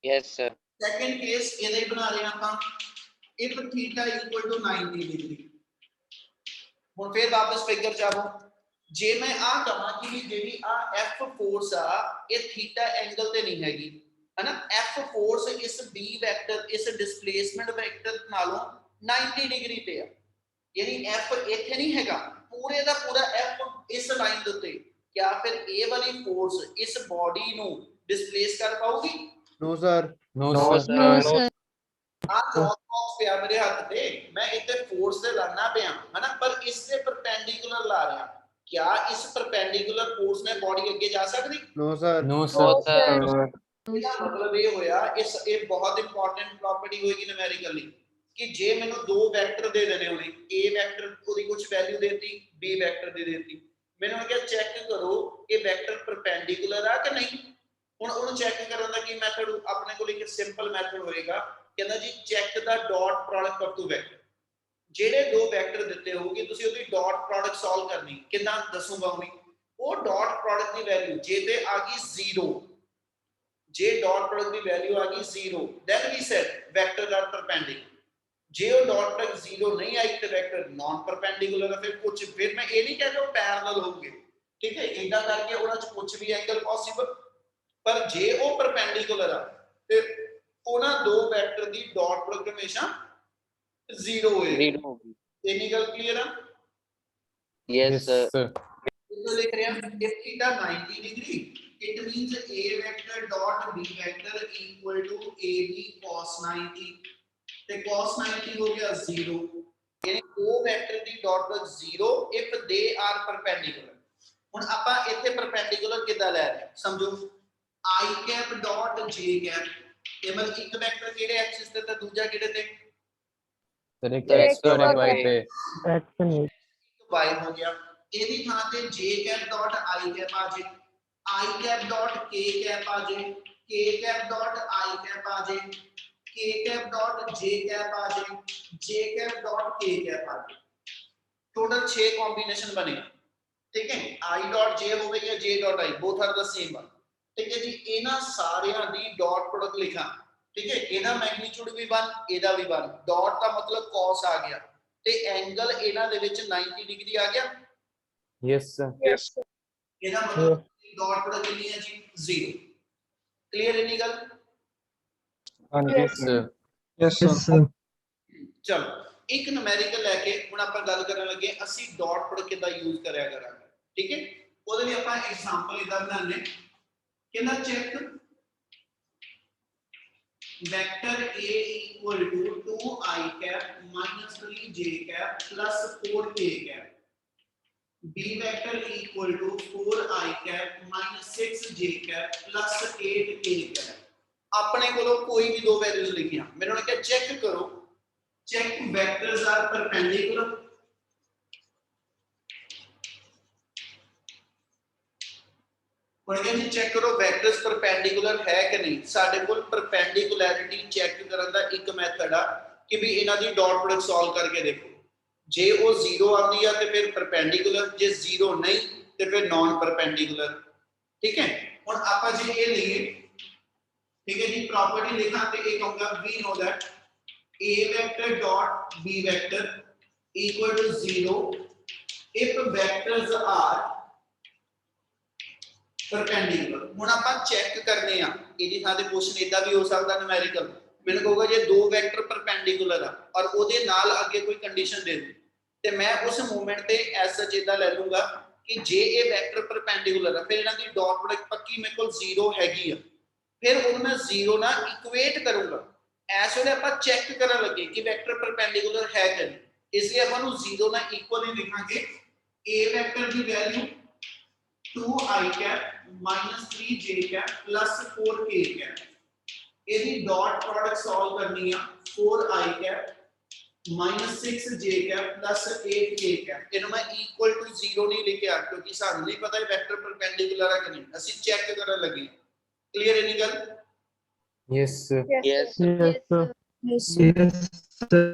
Yes, sir. Second case ਇਹਦਾ ਹੀ ਬਣਾ ਰਹੇ ਆਪਾਂ if theta equal to 90 degree ਹੁਣ ਫੇਰ ਵਾਪਸ ਫਿਗਰ ਚ ਆਵੋ ਜੇ ਮੈਂ ਆ ਕਹਾਂ ਕਿ ਵੀ ਜਿਹੜੀ ਆ f ਫੋਰਸ ਆ ਇਹ ਥੀਟਾ ਐਂਗਲ ਤੇ ਨਹੀਂ ਹੈਗੀ ਹਨਾ f ਫੋਰਸ ਇਸ b ਵੈਕਟਰ ਇਸ ਡਿਸਪਲੇਸਮੈਂਟ ਵੈਕਟਰ ਨਾਲੋਂ 90 ਡਿਗਰੀ ਤੇ ਆ ਯਾਨੀ f ਇੱਥੇ ਨਹੀਂ ਹੈਗਾ ਪੂਰੇ ਦਾ ਪੂਰਾ f ਇਸ ਲਾਈਨ ਦੇ ਉੱਤੇ क्या फिर ए वाली फोर्स इस बॉडी नु डिस्प्लेस कर पाऊगी no sir No, No, sir. sir. No, sir. आ डॉट बॉक्स पे मेरे हाथ पे मैं इधर फोर्स से लाना पे है ना पर इससे परपेंडिकुलर ला रहा क्या इस परपेंडिकुलर फोर्स ने बॉडी आगे जा सकती no sir No, No, sir. sir. ਇਹਦਾ ਮਤਲਬ ਇਹ ਹੋਇਆ ਇਸ ਇਹ ਬਹੁਤ ਇੰਪੋਰਟੈਂਟ ਪ੍ਰੋਪਰਟੀ ਹੋਏਗੀ ਨਿਊਮੈਰੀਕਲੀ ਕਿ ਜੇ ਮੈਨੂੰ ਦੋ ਵੈਕਟਰ ਦੇ ਦੇਣੇ ਹੋਣੇ a ਵੈਕਟਰ ਉਹਦੀ ਕੁਝ ਵੈਲਿਊ ਦੇਤੀ b ਵੈਕਟਰ ਦੀ ਦੇਤੀ मैंने क्या चेक करो कि वेक्टर परपेंडिकुलर है कि नहीं हुन ਉਹਨੂੰ ਚੈੱਕ ਕਰਨ ਦਾ ਕੀ ਮੈਥਡ ਆਪਣੇ ਕੋਲ ਇੱਕ ਸਿੰਪਲ ਮੈਥਡ ਹੋਏਗਾ ਕਹਿੰਦਾ ਜੀ ਚੈੱਕ ਦਾ dot product of two vector ਜਿਹੜੇ ਦੋ ਵੈਕਟਰ ਦਿੱਤੇ ਹੋਗੇ ਤੁਸੀਂ ਉਹਦੀ ਡਾਟ ਪ੍ਰੋਡਕਟ ਸੋਲਵ ਕਰਨੀ ਕਿੰਨਾ ਦੱਸੂਗਾ ਉਹ ਡਾਟ ਪ੍ਰੋਡਕਟ ਦੀ ਵੈਲਿਊ ਜੇ ਤੇ ਆ ਗਈ 0 ਜੇ ਡਾਟ ਪ੍ਰੋਡਕਟ ਦੀ ਵੈਲਿਊ ਆ ਗਈ 0 then we said vectors are perpendicular ਜੇ ਉਹ ਡਾਟ ਪ੍ਰੋਡਕਟ 0 ਨਹੀਂ ਆਈ ਤੇ ਵੈਕਟਰ ਨਾਨ ਪਰਪੈਂਡੀਕੂਲਰ ਹੈ ਫਿਰ ਮੈਂ ਇਹ ਨਹੀਂ ਕਹਿੰਦਾ ਪੈਰਲਲ ਹੋਣਗੇ ਠੀਕ ਹੈ ਇਦਾਂ ਕਰਕੇ ਉਹਨਾਂ ਚ ਕੁਝ ਵੀ ਐਂਗਲ ਪੋਸੀਬਲ ਪਰ ਜੇ ਉਹ ਪਰਪੈਂਡੀਕੂਲਰ ਆ ਤੇ ਉਹਨਾਂ ਦੋ ਵੈਕਟਰ ਦੀ ਡਾਟ ਪ੍ਰੋਡਕਟ ਹਮੇਸ਼ਾ 0 ਹੋਏਗੀ Zero. ਇੰਨੀ ਗੱਲ ਕਲੀਅਰ ਆ Yes, sir. ਇਹ ਲਿਖ ਰਿਹਾ if theta 90 degree it means a vector dot b vector equal to ab cos 90 ਤੇ cos 90 ਹੋ ਗਿਆ 0 ਯਾਨੀ ਉਹ ਵੈਕਟਰ ਦੀ dot product 0 if they are perpendicular ਹੁਣ ਆਪਾਂ ਇੱਥੇ perpendicular ਕਿੱਦਾਂ ਲੈ ਰਹੇ ਸਮਝੋ i cap dot j cap ਇਹ ਮਤਲਬ ਇੱਕ ਵੈਕਟਰ ਕਿਹੜੇ ਐਕਸਿਸ ਤੇ ਤੇ ਦੂਜਾ ਕਿਹੜੇ ਤੇ Sir, एक Sir, X और एक Y Y पे. X नहीं. y ਹੋ ਗਿਆ ਇਹਦੀ ਥਾਂ ਤੇ j cap dot i cap ਆ ਜੇ i cap dot k cap ਆ ਜੇ k cap dot i cap ਆ ਜੇ k cap dot j cap आ जाए j cap dot k cap आ जाए टोटल 6 कॉम्बिनेशन बने ठीक है i dot j होवे या j dot i both are the same one ठीक है जी ਇਹਨਾਂ ਸਾਰਿਆਂ ਦੀ ਡਾਟ ਪ੍ਰੋਡਕਟ ਲਿਖਾਂ ਠੀਕ ਹੈ ਇਹਦਾ ਮੈਗਨੀਟਿਊਡ ਵੀ 1 ਇਹਦਾ ਵੀ 1 ਡਾਟ ਦਾ ਮਤਲਬ cos ਆ ਗਿਆ ਤੇ ਐਂਗਲ ਇਹਨਾਂ ਦੇ ਵਿੱਚ 90 ਡਿਗਰੀ ਆ ਗਿਆ Yes, sir. Yes. ਇਹਦਾ ਮਤਲਬ ਡਾਟ ਪ੍ਰੋਡਕਟ ਕਿੰਨੀ ਹੈ ਜੀ 0 ਕਲੀਅਰ ਇਨੀ ਗੱਲ Yes, sir. Yes, sir. ਚਲੋ ਇੱਕ ਨੂਮੈਰੀਕਲ ਲੈ ਕੇ ਹੁਣ ਆਪਾਂ ਗੱਲ ਕਰਨ ਲੱਗੇ ਅਸੀਂ ਡਾਟ ਪ੍ਰੋਡਕਟ ਕਿੱਦਾਂ ਯੂਜ਼ ਕਰਿਆ ਕਰਾਂਗੇ ਠੀਕ ਹੈ ਉਹਦੇ ਲਈ ਆਪਾਂ ਐਗਜ਼ਾਮਪਲ ਇਦਾਂ ਬਣਾਉਂਦੇ ਕਹਿੰਦਾ check vector a equal to 2i cap minus 3j cap plus 4k cap b vector equal to 4i cap minus 6j cap plus 8k cap ਆਪਣੇ ਕੋਲੋਂ ਕੋਈ ਵੀ ਦੋ ਵੈਲਿਊਜ਼ ਲਿਖੀਆਂ ਮੈਨੂੰ ਕਿਹਾ ਚੈੱਕ ਕਰੋ ਚੈੱਕ ਵੈਕਟਰਸ ਆਰ ਪਰਪੈਂਡੀਕੂਲਰ ਜੀ ਚੈੱਕ ਕਰੋ ਵੈਕਟਰਸ ਪਰਪੈਂਡੀਕੂਲਰ ਹੈ ਕਿ ਨਹੀਂ ਸਾਡੇ ਕੋਲ ਪਰਪੈਂਡੀਕੁਲੈਰਿਟੀ ਚੈੱਕ ਕਰਨ ਦਾ ਇੱਕ ਮੈਥਡ ਆ ਕਿ ਵੀ ਇਹਨਾਂ ਦੀ ਡਾਟ ਪ੍ਰੋਡਕਟ ਸੋਲਵ ਕਰਕੇ ਦੇਖੋ ਜੇ ਉਹ 0 ਆਉਂਦੀ ਆ ਤੇ ਫਿਰ ਪਰਪੈਂਡੀਕੂਲਰ ਜੇ 0 ਨਹੀਂ ਤੇ ਫਿਰ ਨਾਨ ਪਰਪੈਂਡੀਕੂਲਰ ਠੀਕ ਹੈ ਹੁਣ ਆਪਾਂ ਜੇ ਇਹ ਲਈਏ ठीक है जी प्रॉपर्टी लिखा तो एक होगा we know that a vector dot b vector equal to 0 if vectors are perpendicular ਹੁਣ ਆਪਾਂ ਚੈੱਕ ਕਰਨੇ ਆ ਇਹਦੀ ਥਾਂ ਤੇ ਕੁਐਸਚਨ ਇਦਾਂ ਵੀ ਹੋ ਸਕਦਾ ਨੂਮੈਰੀਕਲ ਮੈਨੂੰ ਕਹੂਗਾ ਜੇ ਦੋ ਵੈਕਟਰ ਪਰਪੈਂਡੀਕੂਲਰ ਆ ਔਰ ਉਹਦੇ ਨਾਲ ਅੱਗੇ ਕੋਈ ਕੰਡੀਸ਼ਨ ਦੇ ਦੇ ਤੇ ਮੈਂ ਉਸ ਮੂਵਮੈਂਟ ਤੇ ਐਸ ਸੱਚ ਇਦਾਂ ਲੈ ਲੂੰਗਾ ਕਿ ਜੇ ਇਹ ਵੈਕਟਰ ਪਰਪੈਂਡੀਕੂਲਰ ਆ ਫਿਰ ਇਹਨਾਂ ਦੀ ਡਾਟ ਪ੍ਰੋਡਕਟ ਪੱਕੀ ਮੇਰੇ ਕੋਲ 0 ਹੈਗੀ ਆ फिर उन्हें मैं 0 ना इक्वेट करूंगा ऐसे वाले ਆਪਾਂ ਚੈੱਕ ਕਰਨ ਲੱਗੇ ਕਿ ਵੈਕਟਰ ਪਰਪੈਂਡੀਕੂਲਰ ਹੈ ਕਿ ਨਹੀਂ ਇਸ ਲਈ ਆਪਾਂ ਨੂੰ 0 ਨਾਲ ਇਕੁਅਲ ਹੀ ਲਿਖਾਂਗੇ a ਵੈਕਟਰ ਦੀ value 2i cap -3j cap 4k cap ਇਹਦੀ ਡਾਟ ਪ੍ਰੋਡਕਟ ਸੋਲਵ ਕਰਨੀ ਆ 4i cap minus 6 j cap plus 8 k cap. ਇਹਨੂੰ ਮੈਂ ਇਕੁਅਲ ਟੂ 0 ਨਹੀਂ ਲਿਖਿਆ ਕਿਉਂਕਿ ਸਾਨੂੰ ਨਹੀਂ ਪਤਾ ਇਹ ਵੈਕਟਰ ਪਰਪੈਂਡੀਕੁਲਰ ਹੈ ਕਿ ਨਹੀਂ, ਅਸੀਂ ਚੈੱਕ ਕਰਨ ਲੱਗੇ। ਕਲੀਅਰ ਹੈ ਨੀ ਗੱਲ? Yes, sir. Yes. Yes, sir. Yes. Yes, sir.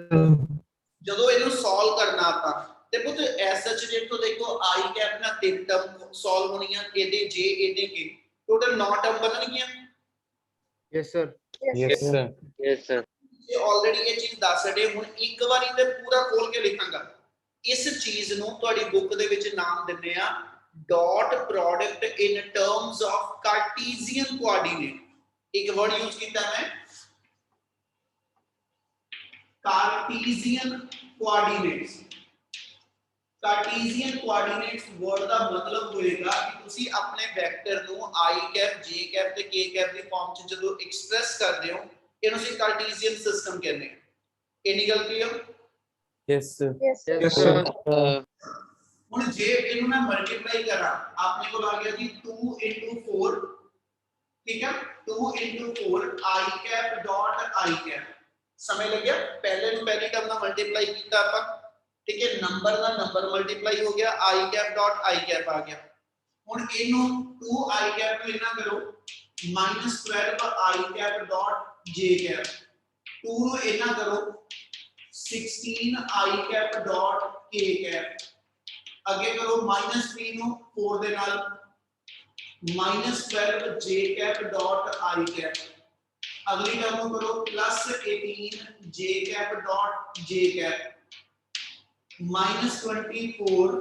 ਜਦੋਂ ਇਹਨੂੰ ਸੋਲਵ ਕਰਨਾ ਆਪਾਂ ਤੇ ਪੁੱਤ ਐਸਐਚ ਦੇਖੋ i ਕੈਪ ਨਾਲ 3 ਟਰਮ ਸੋਲਵ ਹੋਣੀਆਂ, ਇਹਦੇ j ਇਹਦੇ k, ਟੋਟਲ 9 ਟਰਮ ਬਣਨਗੀਆਂ। Yes sir. Yes, sir. Yes, sir. ਇਹ ਆਲਰੇਡੀ ਇਹ ਚੀਜ਼ ਦੱਸ ਛੱਡੇ। ਹੁਣ ਇੱਕ ਵਾਰੀ ਤੇ ਪੂਰਾ ਖੋਲ ਕੇ ਲਿਖਾਂਗਾ। ਇਸ ਚੀਜ਼ ਨੂੰ ਤੁਹਾਡੀ ਬੁੱਕ ਦੇ ਵਿੱਚ ਨਾਮ ਦਿੰਦੇ ਆ dot product in terms of Cartesian coordinate. ਇੱਕ ਵਰਡ ਯੂਜ਼ ਕੀਤਾ ਮੈਂ, Cartesian coordinates. Cartesian coordinates word ਦਾ ਮਤਲਬ ਹੋਏਗਾ ਕਿ ਤੁਸੀਂ ਆਪਣੇ ਵੈਕਟਰ ਨੂੰ i ਕੈਪ j ਕੈਪ ਤੇ k ਕੈਪ ਦੀ ਫਾਰਮ ਚ ਜਦੋਂ ਐਕਸਪ੍ਰੈਸ ਕਰਦੇ ਹੋ, ਇਹਨੂੰ ਅਸੀਂ ਕਾਰਟੀਜ਼ੀਅਨ ਸਿਸਟਮ ਕਹਿੰਦੇ ਆ। ਇਹਨੀ ਗੱਲ clear? Yes, sir. Yes, sir. Yes, sir. ਹੁਣ ਜੇ ਇਹਨੂੰ ਮੈਂ ਮਲਟੀਪਲਾਈ ਕਰਾਂ, ਆਪਣੇ ਕੋਲ ਆ ਗਿਆ ਜੀ 2 into 4, ਠੀਕ ਹੈ, 2 into 4 i cap dot i cap. ਸਮਝ ਲੱਗਿਆ? ਪਹਿਲੇ ਨੂੰ ਪਹਿਲੀ ਟਰਮ ਨਾਲ ਮਲਟੀਪਲਾਈ ਕੀਤਾ ਆਪਾਂ, ਠੀਕ ਹੈ, ਨੰਬਰ ਦਾ ਨੰਬਰ ਮਲਟੀਪਲਾਈ ਹੋ ਗਿਆ, i cap dot i cap ਆ ਗਿਆ। ਹੁਣ ਇਹਨੂੰ 2i ਕੈਪ ਨੂੰ ਇਹਨਾਂ ਕਰੋ -12 i cap dot j cap, 2 ਨੂੰ ਇਹਨਾਂ ਕਰੋ 16 i cap dot k cap, ਅੱਗੇ ਕਰੋ -3 ਨੂੰ 4 ਦੇ ਨਾਲ -12 j cap dot i cap, अगली टर्म को करो +18 j cap dot j cap, -24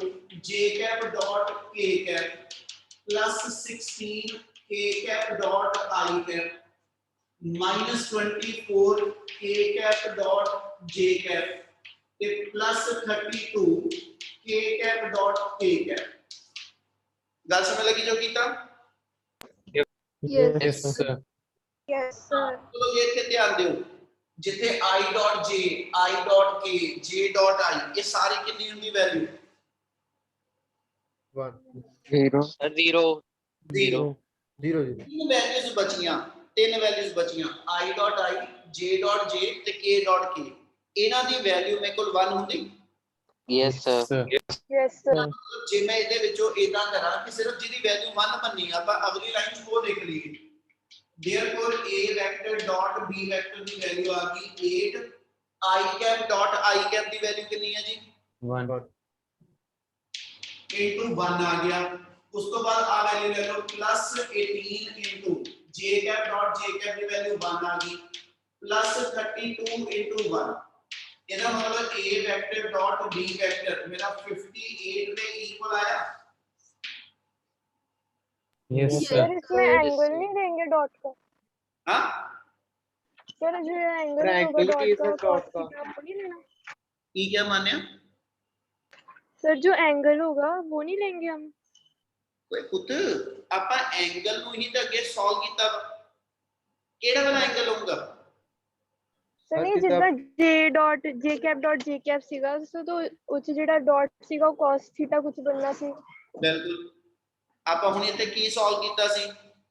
j cap dot k cap, +16 k cap dot i cap, -24 k cap dot j cap ਤੇ +32 k cap dot k cap. ਗੱਲ ਸਮਝ ਲੱਗੀ ਜੋ ਕੀਤਾ? Yes. Yes, sir. Yes, sir. ਚਲੋ ਇਹ ਇੱਥੇ ਧਿਆਨ ਦਿਓ, ਜਿੱਥੇ i dot j, i dot k, j dot i, ਇਹ ਸਾਰੀ ਕਿੰਨੀ ਹੁੰਦੀ ਵੈਲਿਊ? 1 Zero. 0. 0। 0 ਤਿੰਨ ਵੈਲਿਊਜ਼ ਬਚੀਆਂ, ਤਿੰਨ ਵੈਲਿਊਜ਼ ਬਚੀਆਂ, i dot i, j dot j ਤੇ k ਡਾਟ k। ਇਹਨਾਂ ਦੀ ਵੈਲਿਊ ਮੇਰੇ ਕੋਲ 1 ਹੁੰਦੀ। Yes, sir. Sir. Yes, sir. ਮਤਲਬ ਜੇ ਮੈਂ ਇਹਦੇ ਵਿੱਚੋਂ ਇਦਾਂ ਕਰਾਂ ਕਿ ਸਿਰਫ ਜਿਹਦੀ ਵੈਲਿਊ 1 ਬੰਨੀ, ਆਪਾਂ ਅਗਲੀ ਲਾਈਨ 'ਚ ਉਹ ਲਿਖ ਲਈਏ। Therefore a vector dot b vector the value ਆ ਗਈ 8, i cap dot i cap the value ਕਿੰਨੀ ਹੈ ਜੀ? 1. into 1 ਆ ਗਿਆ। ਉਸ ਤੋਂ ਬਾਅਦ ਆ ਵੈਲਿਊ ਲੈ ਲਓ +18 into j cap dot j cap ਦੀ ਵੈਲਿਊ 1 ਆ ਗਈ, +32 into 1। ਇਹਦਾ ਮਤਲਬ a vector dot b vector ਮੇਰਾ 58 ਦੇ ਇਕੁਅਲ ਆਇਆ। Yes, sir sir. इसमें एंगल नहीं देंगे डॉट का? हाँ सर जो एंगल सर, होगा angle की डॉट सर का dot का। cos थीटा वो नहीं लेना? ਕੀ क्या मान्या? सर जो एंगल होगा वो नहीं लेंगे हम? ਓਏ ਪੁੱਤ ਆਪਾਂ ਐਂਗਲ ਨੂੰ ਹੀ ਤਾਂ ਅੱਗੇ ਸੋਲਵ ਕੀਤਾ ਵਾ। ਕਿਹੜਾ ਵਾਲਾ ਐਂਗਲ ਹੋਊਗਾ? सर नहीं कितना- जितना j dot j cap dot j cap ਸੀਗਾ ਸੋ तो ਉੱਚ ਜਿਹੜਾ ਡਾਟ ਸੀਗਾ ਉਹ cos ਥੀਟਾ ਕੁਝ ਬਣਨਾ ਸੀ। ਬਿਲਕੁਲ। ਆਪਾਂ ਹੁਣ ਇੱਥੇ ਕੀ ਸੋਲਵ ਕੀਤਾ ਸੀ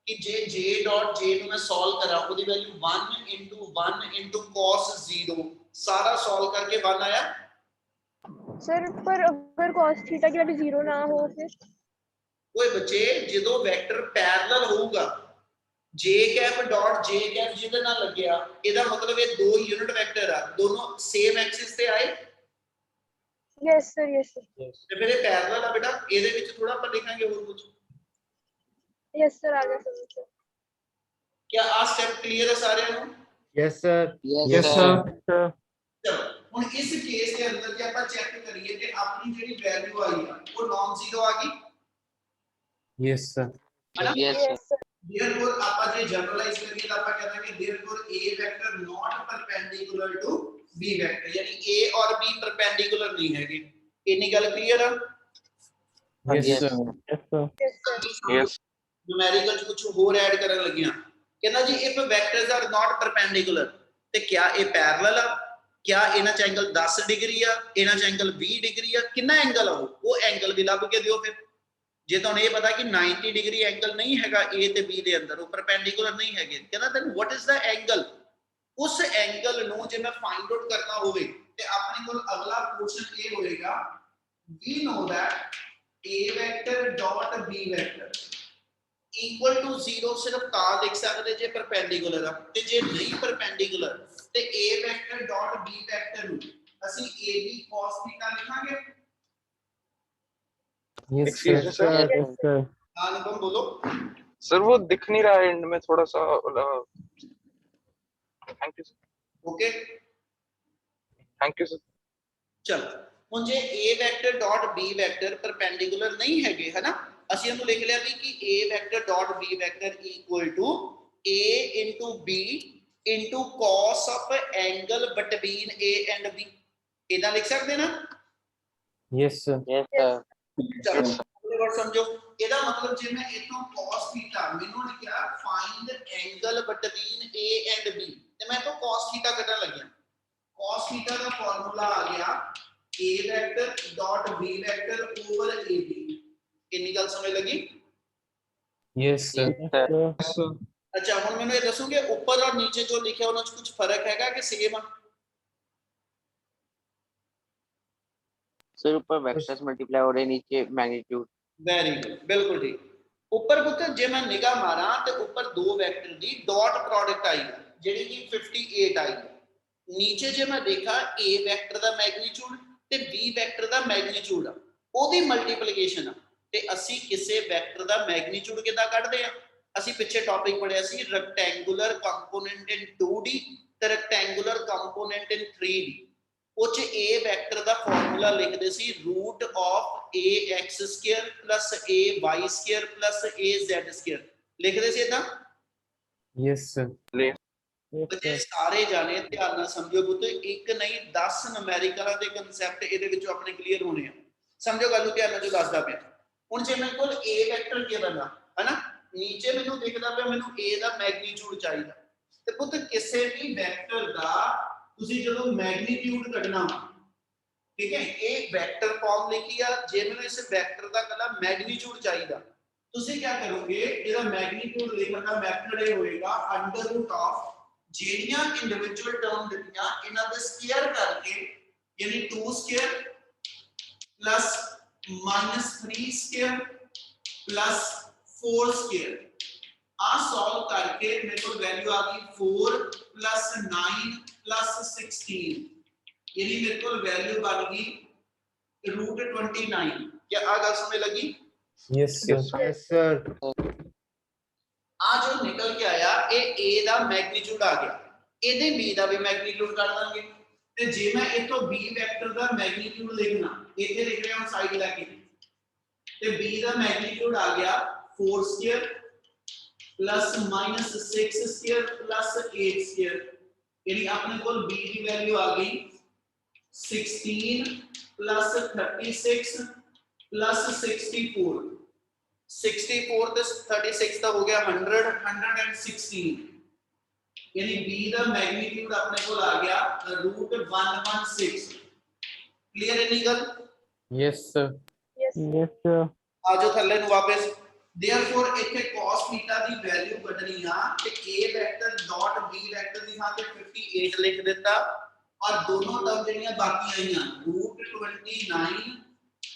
ਕਿ ਜੇ j ਡਾਟ j ਨੂੰ ਮੈਂ ਸੋਲਵ ਕਰਾਂ, ਉਹਦੀ ਵੈਲਿਊ 1 into 1 into cos 0, ਸਾਰਾ ਸੋਲਵ ਕਰਕੇ 1 ਆਇਆ। सर पर अगर cos थीटा की वैल्यू 0 ना हो फिर? ਓਏ ਬੱਚੇ ਜਦੋਂ ਵੈਕਟਰ ਪੈਰਲਲ ਹੋਊਗਾ, j cap dot j cap ਜਿਹਦੇ ਨਾਲ ਲੱਗਿਆ, ਇਹਦਾ ਮਤਲਬ ਇਹ ਦੋ ਯੂਨਿਟ ਵੈਕਟਰ ਆ, ਦੋਨੋਂ ਸੇਮ ਐਕਸਿਸ ਤੇ ਆਏ यस सर यस सर ਤੇ ਫਿਰ ਇਹ ਪੈਰਲਲ ਆ ਬੇਟਾ। ਇਹਦੇ ਵਿੱਚ ਥੋੜਾ ਆਪਾਂ ਲਿਖਾਂਗੇ ਹੋਰ ਕੁਝ। यस सर आ गया समझ सर। क्या ਆ ਸਟੈਪ ਕਲੀਅਰ ਹੈ ਸਾਰਿਆਂ ਨੂੰ? Yes sir. Yes, sir. Sir. ਚਲੋ ਹੁਣ ਇਸ ਕੇਸ ਦੇ ਅੰਦਰ ਜੇ ਆਪਾਂ ਚੈੱਕ ਕਰੀਏ ਤੇ ਆਪਣੀ ਜਿਹੜੀ ਵੈਲਿਊ ਆਈ ਆ ਉਹ ਨਾਨ ਜ਼ੀਰੋ ਆ ਗਈ। Yes, sir. Yes, sir. Yes sir therefore ਆਪਾਂ ਜੇ ਜਨਰਲਾਈਜ਼ ਕਰੀਏ ਤਾਂ ਆਪਾਂ ਕਹਿੰਦੇ ਕਿ therefore a vector not perpendicular to b vector, ਯਾਨੀ a ਔਰ b perpendicular ਨਹੀਂ ਹੈਗੇ। ਇੰਨੀ ਗੱਲ ਕਲੀਅਰ ਆ? Yes, Yes. sir. Yes, sir. Yes sir Yes. numerical ਚ ਕੁਝ ਹੋਰ ਐਡ ਕਰਨ ਲੱਗਿਆ। ਕਹਿੰਦਾ ਜੀ if vectors are not perpendicular ਤੇ ਕਿਆ ਇਹ ਪੈਰਲਲ ਆ? ਕਿਆ ਇਹਨਾਂ ਚ ਐਂਗਲ 10 ਡਿਗਰੀ ਆ, ਇਹਨਾਂ ਚ ਐਂਗਲ 20 ਡਿਗਰੀ ਆ, ਕਿੰਨਾ ਐਂਗਲ ਆ ਉਹ ਐਂਗਲ ਵੀ ਲੱਭ ਕੇ ਦਿਓ। ਫਿਰ ਜੇ ਤੁਹਾਨੂੰ ਇਹ ਪਤਾ ਕਿ 90 ਡਿਗਰੀ ਐਂਗਲ ਨਹੀਂ ਹੈਗਾ a ਤੇ b ਦੇ ਅੰਦਰ, ਉਹ ਪਰਪੈਂਡੀਕੁਲਰ ਨਹੀਂ ਹੈਗੇ, ਕਹਿੰਦਾ then what is the angle? ਉਸ ਐਂਗਲ ਨੂੰ ਜੇ ਮੈਂ ਫਾਈਂਡ ਆਊਟ ਕਰਨਾ ਹੋਵੇ ਤੇ ਆਪਣੇ ਕੋਲ ਅਗਲਾ ਕੁਐਸਚਨ ਇਹ ਹੋਏਗਾ we know that a vector dot b vector equal to 0 ਸਿਰਫ ਤਾਂ ਲਿਖ ਸਕਦੇ ਜੇ ਪਰਪੈਂਡੀਕੂਲਰ ਆ ਤੇ ਜੇ ਨਹੀਂ ਪਰਪੈਂਡੀਕੂਲਰ ਤੇ a vector dot b vector ਨੂੰ ਅਸੀਂ ab cos θ ਲਿਖਾਂਗੇ। Yes, Excuse me, sir. sir. Yes, sir. अनुपम बोलो। सर वो दिख नहीं रहा है एंड में थोड़ा सा thank you sir. Okay thank you sir. चलो ਹੁਣ ਜੇ a vector dot b vector perpendicular ਨਹੀਂ ਹੈਗੇ ਹਨਾ ਅਸੀਂ ਉਹਨੂੰ ਲਿਖ ਲਿਆ ਵੀ ਕਿ a vector dot b vector equal to a into b into cos of angle between a and b ਇਹਦਾ ਲਿਖ ਸਕਦੇ ਨਾ। Yes, sir. Yes, sir. ਚਲੋ ਅਗਲੇ ਵਰਡ ਸਮਝੋ ਇਹਦਾ ਮਤਲਬ ਜੇ ਮੈਂ ਇਥੋਂ cos θ ਮੈਨੂੰ ਨੇ ਕਿਹਾ find angle between a and b ਤੇ ਮੈਂ ਤੋਂ cos θ ਕੱਢਣ ਲੱਗਿਆ cos θ ਦਾ ਫਾਰਮੂਲਾ ਆ ਗਿਆ a vector dot b vector over ab ਕਿੰਨੀ ਗੱਲ ਸਮਝ ਲੱਗੀ। Yes, sir. Yes, sir. अच्छा ਹੁਣ ਮੈਨੂੰ ਇਹ ਦੱਸੋਗੇ ਉੱਪਰ ਔਰ ਨੀਚੇ ਜੋ ਲਿਖਿਆ ਉਹਨਾਂ ਚ ਕੁਝ ਫਰਕ ਹੈਗਾ ਕਿ ਸੇਮ ਆ। सर ऊपर वेक्टर्स मल्टीप्लाई हो रहे हैं, नीचे मैग्नीट्यूड। ਵੈਰੀ ਗੁੱਡ ਬਿਲਕੁਲ ਠੀਕ। ਉੱਪਰ ਪੁੱਤ ਜੇ ਮੈਂ ਨਿਗਾਹ ਮਾਰਾਂ ਤੇ ਉੱਪਰ ਦੋ ਵੈਕਟਰ ਦੀ ਡਾਟ ਪ੍ਰੋਡਕਟ ਆਈ ਹੈ ਜਿਹੜੀ ਕਿ 58 ਆਈ ਹੈ। ਨੀਚੇ ਜੇ ਮੈਂ ਦੇਖਾ a ਵੈਕਟਰ ਦਾ ਮੈਗਨੀਟਿਊਡ ਤੇ b ਵੈਕਟਰ ਦਾ ਮੈਗਨੀਟਿਊਡ ਆ ਉਹਦੀ ਮਲਟੀਪਲੀਕੇਸ਼ਨ ਆ ਤੇ ਅਸੀਂ ਕਿਸੇ ਵੈਕਟਰ ਦਾ ਮੈਗਨੀਟਿਊਡ ਕਿੱਦਾਂ ਕੱਢਦੇ ਆ। ਅਸੀਂ ਪਿੱਛੇ ਟੌਪਿਕ ਪੜਿਆ ਸੀ ਰੈਕਟੈਂਗੂਲਰ ਕੰਪੋਨੈਂਟ ਇਨ 2D ਤੇ ਰੈਕਟੈਂਗੂਲਰ ਕੰਪੋਨੈਂਟ ਇਨ 3D ਉਹ ਚ a ਵੈਕਟਰ ਦਾ ਫਾਰਮੂਲਾ ਲਿਖਦੇ ਸੀ root of ax square plus ay square plus az square ਲਿਖਦੇ ਸੀ ਇਦਾਂ। Yes, sir. ਬੱਚੇ ਸਾਰੇ ਜਾਣੇ ਧਿਆਨ ਨਾਲ ਸਮਝੋ ਪੁੱਤ ਇੱਕ ਨਹੀਂ 10 ਨੂਮੈਰੀਕਲਾਂ ਦੇ ਕਨਸੈਪਟ ਇਹਦੇ ਵਿੱਚੋਂ ਆਪਣੇ ਕਲੀਅਰ ਹੋਣੇ ਆ। ਸਮਝੋ ਗੱਲ ਨੂੰ ਧਿਆਨ ਨਾਲ ਜੋ ਦੱਸਦਾ ਪਿਆ। ਹੁਣ ਜੇ ਮੇਰੇ ਕੋਲ a ਵੈਕਟਰ ਗਿਵਨ ਆ ਹਨਾ ਨੀਚੇ ਮੈਨੂੰ ਦਿਖਦਾ ਪਿਆ ਮੈਨੂੰ a ਦਾ ਮੈਗਨੀਟਿਊਡ ਚਾਹੀਦਾ ਤੇ ਪੁੱਤ ਕਿਸੇ ਵੀ ਵੈਕਟਰ ਦਾ ਤੁਸੀਂ ਜਦੋਂ ਮੈਗਨੀਟਿਊਡ ਕੱਢਣਾ ਵਾ ਠੀਕ ਹੈ ਇਹ ਵੈਕਟਰ ਫਾਰਮ ਲਿਖੀ ਆ ਜੇ ਮੈਨੂੰ ਇਸ ਵੈਕਟਰ ਦਾ ਕੱਲਾ ਮੈਗਨੀਟਿਊਡ ਚਾਹੀਦਾ ਤੁਸੀਂ ਕੀ ਕਰੋਗੇ ਇਹਦਾ ਮੈਗਨੀਟਿਊਡ ਲਿਖਣ ਦਾ ਮੈਥਡ ਇਹ ਹੋਏਗਾ ਅੰਡਰ ਰੂਟ ਆਫ ਜਿਹੜੀਆਂ ਇੰਡੀਵਿਜੂਅਲ ਟਰਮ ਦਿੱਤੀਆਂ ਇਹਨਾਂ ਦੇ ਸਕੁਅਰ ਕਰਕੇ ਯਾਨੀ 2 square plus -3 square plus 4 square आ सॉल्व करके मेरे को वैल्यू आ गई 4 प्लस 9 प्लस 16 यानी मेरे को वैल्यू बन गई √29। क्या आ गल समझ लगी। Yes, sir. Yes, sir. आ जो निकल के आया ये a ਦਾ ਮੈਗਨੀਟਿਊਡ ਆ ਗਿਆ ਇਹਦੇ b ਦਾ ਵੀ ਮੈਗਨੀਟਿਊਡ ਕੱਢ ਦਾਂਗੇ ਤੇ ਜੇ ਮੈਂ ਇਥੋਂ b ਵੈਕਟਰ ਦਾ ਮੈਗਨੀਟਿਊਡ ਲਿਖਣਾ ਇੱਥੇ ਲਿਖ ਰਿਹਾ ਹਾਂ ਸਾਈਡ ਲੈ ਕੇ ਤੇ b ਦਾ ਮੈਗਨੀਟਿਊਡ ਆ ਗਿਆ 4 square plus -6 square plus 8 square यानी अपने को b की वैल्यू आ गई 16 प्लस 36 प्लस 64 64 ਤੇ 36 ਦਾ ਹੋ ਗਿਆ 100 116 यानी b ਦਾ ਮੈਗਨੀਟਿਊਡ ਆਪਣੇ ਕੋਲ ਆ ਗਿਆ √116 ਕਲੀਅਰ ਹੈ ਨੀ ਗੱਲ। Yes, sir. Yes. Yes, sir. ਆਜੋ ਥੱਲੇ ਨੂੰ ਵਾਪਸ therefore ਇੱਥੇ cos θ ਦੀ ਵੈਲਿਊ ਕੱਢਣੀ ਆ ਤੇ a vector dot b vector ਦੀ ਥਾਂ ਤੇ 58 ਲਿਖ ਦਿੱਤਾ ਔਰ ਦੋਨੋਂ ਟਰਮ ਜਿਹੜੀਆਂ ਬਾਕੀ ਆਈਆਂ √29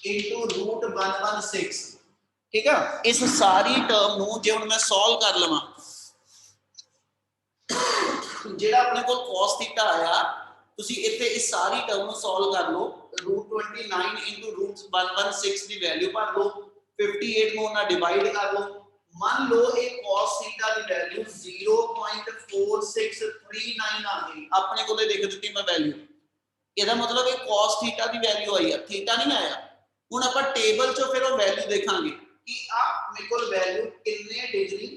√116 ਠੀਕ ਆ। ਇਸ ਸਾਰੀ ਟਰਮ ਨੂੰ ਜੇ ਹੁਣ ਮੈਂ ਸੋਲਵ ਕਰ ਲਵਾਂ ਜਿਹੜਾ ਆਪਣੇ ਕੋਲ cos θ ਆਇਆ ਤੁਸੀਂ ਇੱਥੇ ਇਸ ਸਾਰੀ ਟਰਮ ਨੂੰ ਸੋਲਵ ਕਰ ਲਓ √29 √116 ਦੀ ਵੈਲਿਊ ਭਰ ਲਓ 58 ਨੂੰ ਨਾਲ ਡਿਵਾਈਡ ਕਰ ਲਓ ਮੰਨ ਲਓ ਇਹ cos θ ਦੀ ਵੈਲਿਊ 0.4639 ਆ ਗਈ ਆਪਣੇ ਕੋਲੇ ਲਿਖ ਦਿੱਤੀ ਮੈਂ ਵੈਲਿਊ ਇਹਦਾ ਮਤਲਬ ਇਹ cos θ ਦੀ ਵੈਲਿਊ ਆਈ ਆ ਥੀਟਾ ਨਹੀਂ ਆਇਆ। ਹੁਣ ਆਪਾਂ ਟੇਬਲ ਚੋਂ ਫਿਰ ਉਹ ਵੈਲਿਊ ਦੇਖਾਂਗੇ ਕਿ ਆ ਮੇਰੇ ਕੋਲ ਵੈਲਿਊ ਕਿੰਨੇ ਡਿਗਰੀ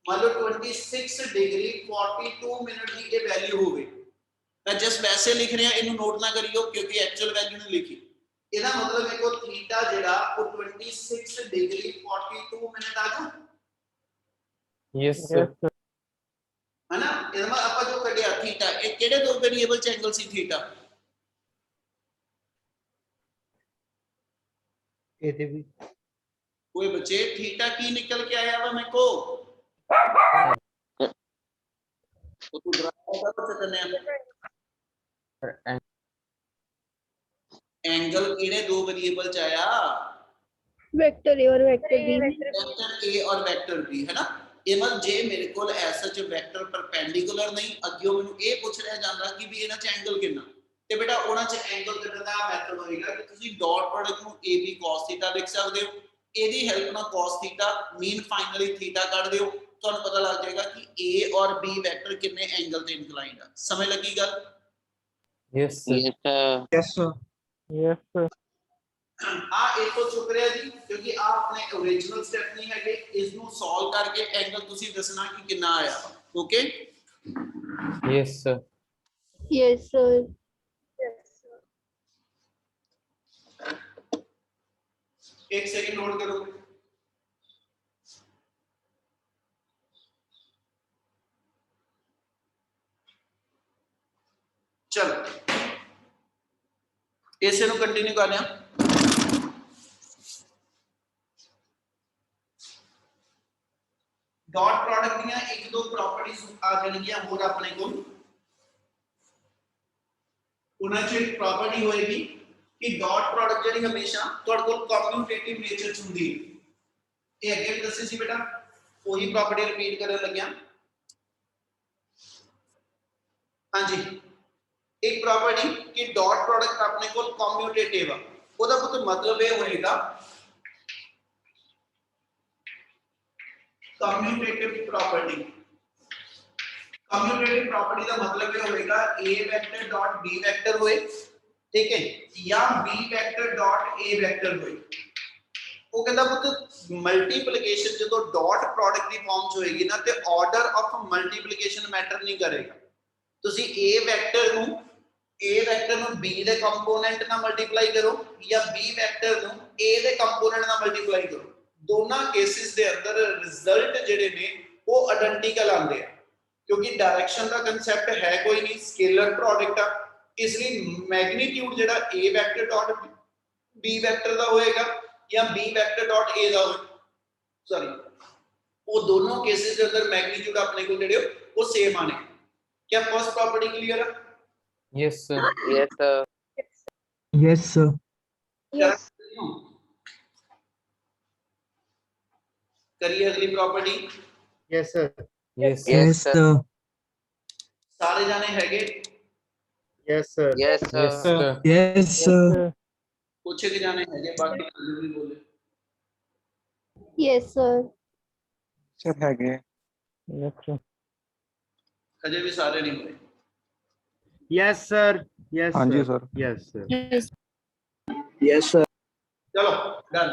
ਮੰਨ ਲਓ 26 ਡਿਗਰੀ 42 ਮਿੰਟ ਦੀ ਇਹ ਵੈਲਿਊ ਹੋਵੇ ਮੈਂ ਜਸਟ ਵੈਸੇ ਲਿਖ ਰਿਹਾ ਇਹਨੂੰ ਨੋਟ ਨਾ ਕਰਿਓ ਕਿਉਂਕਿ ਐਕਚੁਅਲ ਵੈਲਿਊ ਨਹੀਂ ਲਿਖੀ। ਇਹਦਾ ਮਤਲਬ ਹੈ ਕੋ ਥੀਟਾ ਜਿਹੜਾ ਉਹ 26 ਡਿਗਰੀ 42 ਮਿੰਟ ਆ ਜਾ Yes, sir. ਹੈ ਨਾ। ਇਹਦਾ ਮਤਲਬ ਆਪਾਂ ਜੋ ਕੱਢਿਆ ਥੀਟਾ ਇਹ ਕਿਹੜੇ ਦੋ ਵੇਰੀਏਬਲ ਚ ਐਂਗਲ ਸੀ ਥੀਟਾ ਇਹਦੇ ਵੀ कोई बच्चे थीटा की निकल के आया हुआ मेरे को तो तू ड्राइंग कर सकते हैं And एंगल किहड़े दो वेरिएबल च आया, वेक्टर ए और वेक्टर बी। वेक्टर ए और वेक्टर बी, है ना। इमल जे मेरे को ऐसा च वेक्टर परपेंडिकुलर नहीं, अग्गियों मैनू ये पूछ लिया जाता कि भी इन्हां च एंगल कितना, ते बेटा उन्हां च एंगल कड्ढण दा मैथड होएगा कि तुसीं डॉट प्रोडक्ट नू ए बी cos थीटा लिख सकदे हो, ਇਹਦੀ हेल्प ਨਾਲ cos theta mean finally theta ਕੱਢ ਦਿਓ, ਤੁਹਾਨੂੰ ਪਤਾ ਲੱਗ ਜਾਏਗਾ ਕਿ a और b वेक्टर कितने एंगल ਤੇ इंक्लाइंड ਆ। ਸਮਝ ਲੱਗੀ ਗੱਲ? Yes, sir. Yes, sir. Yes, sir. Yes, sir. ਆ ਇਹ ਤੋਂ ਚੁੱਕ ਰਿਹਾ ਜੀ, ਕਿਉਂਕਿ ਆ ਆਪਣੇ ओरिजिनल ਸਟੈਪ ਨਹੀਂ ਹੈਗੇ, ਇਸ ਨੂੰ ਸੋਲਵ ਕਰਕੇ ਐਂਗਲ ਤੁਸੀਂ ਦੱਸਣਾ ਕਿ ਕਿੰਨਾ ਆਇਆ। Okay, Yes, sir. Yes sir. एक सेकंड नोट करो। चलो इसे नु कंटिन्यू करने डॉट प्रोडक्ट ਦੀਆਂ एक दो प्रॉपर्टीज आ जाएंगी ਹੋਰ ਆਪਣੇ ਕੋਲ। ਉਹਨਾਂ ਚ ਇੱਕ प्रॉपर्टी ਹੋਏਗੀ कि डॉट प्रोडक्ट ਜਿਹੜੀ ਹਮੇਸ਼ਾ ਤੁਹਾਡੇ ਕੋਲ ਕਮਿਊਟੇਟਿਵ ਨੇਚਰ ਚ ਹੁੰਦੀ ਹੈ। ਇਹ ਅੱਗੇ ਵੀ ਦੱਸੀ ਸੀ ਬੇਟਾ, ਉਹੀ प्रॉपर्टी ਰਿਪੀਟ ਕਰਨ ਲੱਗਿਆ। ਹਾਂਜੀ, एक प्रॉपर्टी कि डॉट प्रोडक्ट अपने को कम्यूटेटिव है, ओदा कुछ मतलब ये होएगा कम्यूटेटिव प्रॉपर्टी। कम्यूटेटिव प्रॉपर्टी का मतलब ये होएगा a vector dot b vector होए, ठीक है, या b vector dot a vector होए। वो कहता पुत मल्टीप्लिकेशन जो डॉट प्रोडक्ट की फॉर्म च होएगी ना ते ऑर्डर ऑफ मल्टीप्लिकेशन मैटर नहीं करेगा। तुसी a वेक्टर नु b ਦੇ ਕੰਪੋਨੈਂਟ ਨਾਲ ਮਲਟੀਪਲਾਈ ਕਰੋ ਜਾਂ b ਵੈਕਟਰ ਨੂੰ a ਦੇ ਕੰਪੋਨੈਂਟ ਨਾਲ ਮਲਟੀਪਲਾਈ ਕਰੋ, ਦੋਨਾਂ ਕੇਸਿਸ ਦੇ ਅੰਦਰ ਰਿਜ਼ਲਟ ਜਿਹੜੇ ਨੇ ਉਹ ਆਇਡੈਂਟੀਕਲ ਆਉਂਦੇ ਆ, ਕਿਉਂਕਿ ਡਾਇਰੈਕਸ਼ਨ ਦਾ ਕਨਸੈਪਟ ਹੈ ਕੋਈ ਨਹੀਂ, ਸਕੇਲਰ ਪ੍ਰੋਡਕਟ ਆ, ਇਸ ਲਈ ਮੈਗਨੀਟਿਊਡ ਜਿਹੜਾ a vector dot b vector ਦਾ ਹੋਏਗਾ ਜਾਂ b ਵੈਕਟਰ ਡਾਟ a ਦਾ ਹੋਏਗਾ, ਸੌਰੀ ਉਹ ਦੋਨੋਂ ਕੇਸਿਸ ਦੇ ਅੰਦਰ ਮੈਗਨੀਟਿਊਡ ਆਪਣੇ ਕੋਲ ਜਿਹੜੇ ਉਹ ਸੇਮ ਆਣੇ। क्या फर्स्ट प्रॉपर्टी क्लियर है? Yes, sir. Yes, sir. Yes, sir. Yes करिए अगली property. Yes, sir. Yes, Yes, sir. सारे जाने हैगे? Yes, sir. Yes, sir. Yes, sir. Yes, sir. कुछ के जाने हैगे, बाकी जो भी बोले। Yes sir. सर हैगे। Yes, sir. अजय भी सारे नहीं हुए। Yes, sir. Yes, हाँ जी sir. Sir. Yes, sir. Yes, sir. चलो डन।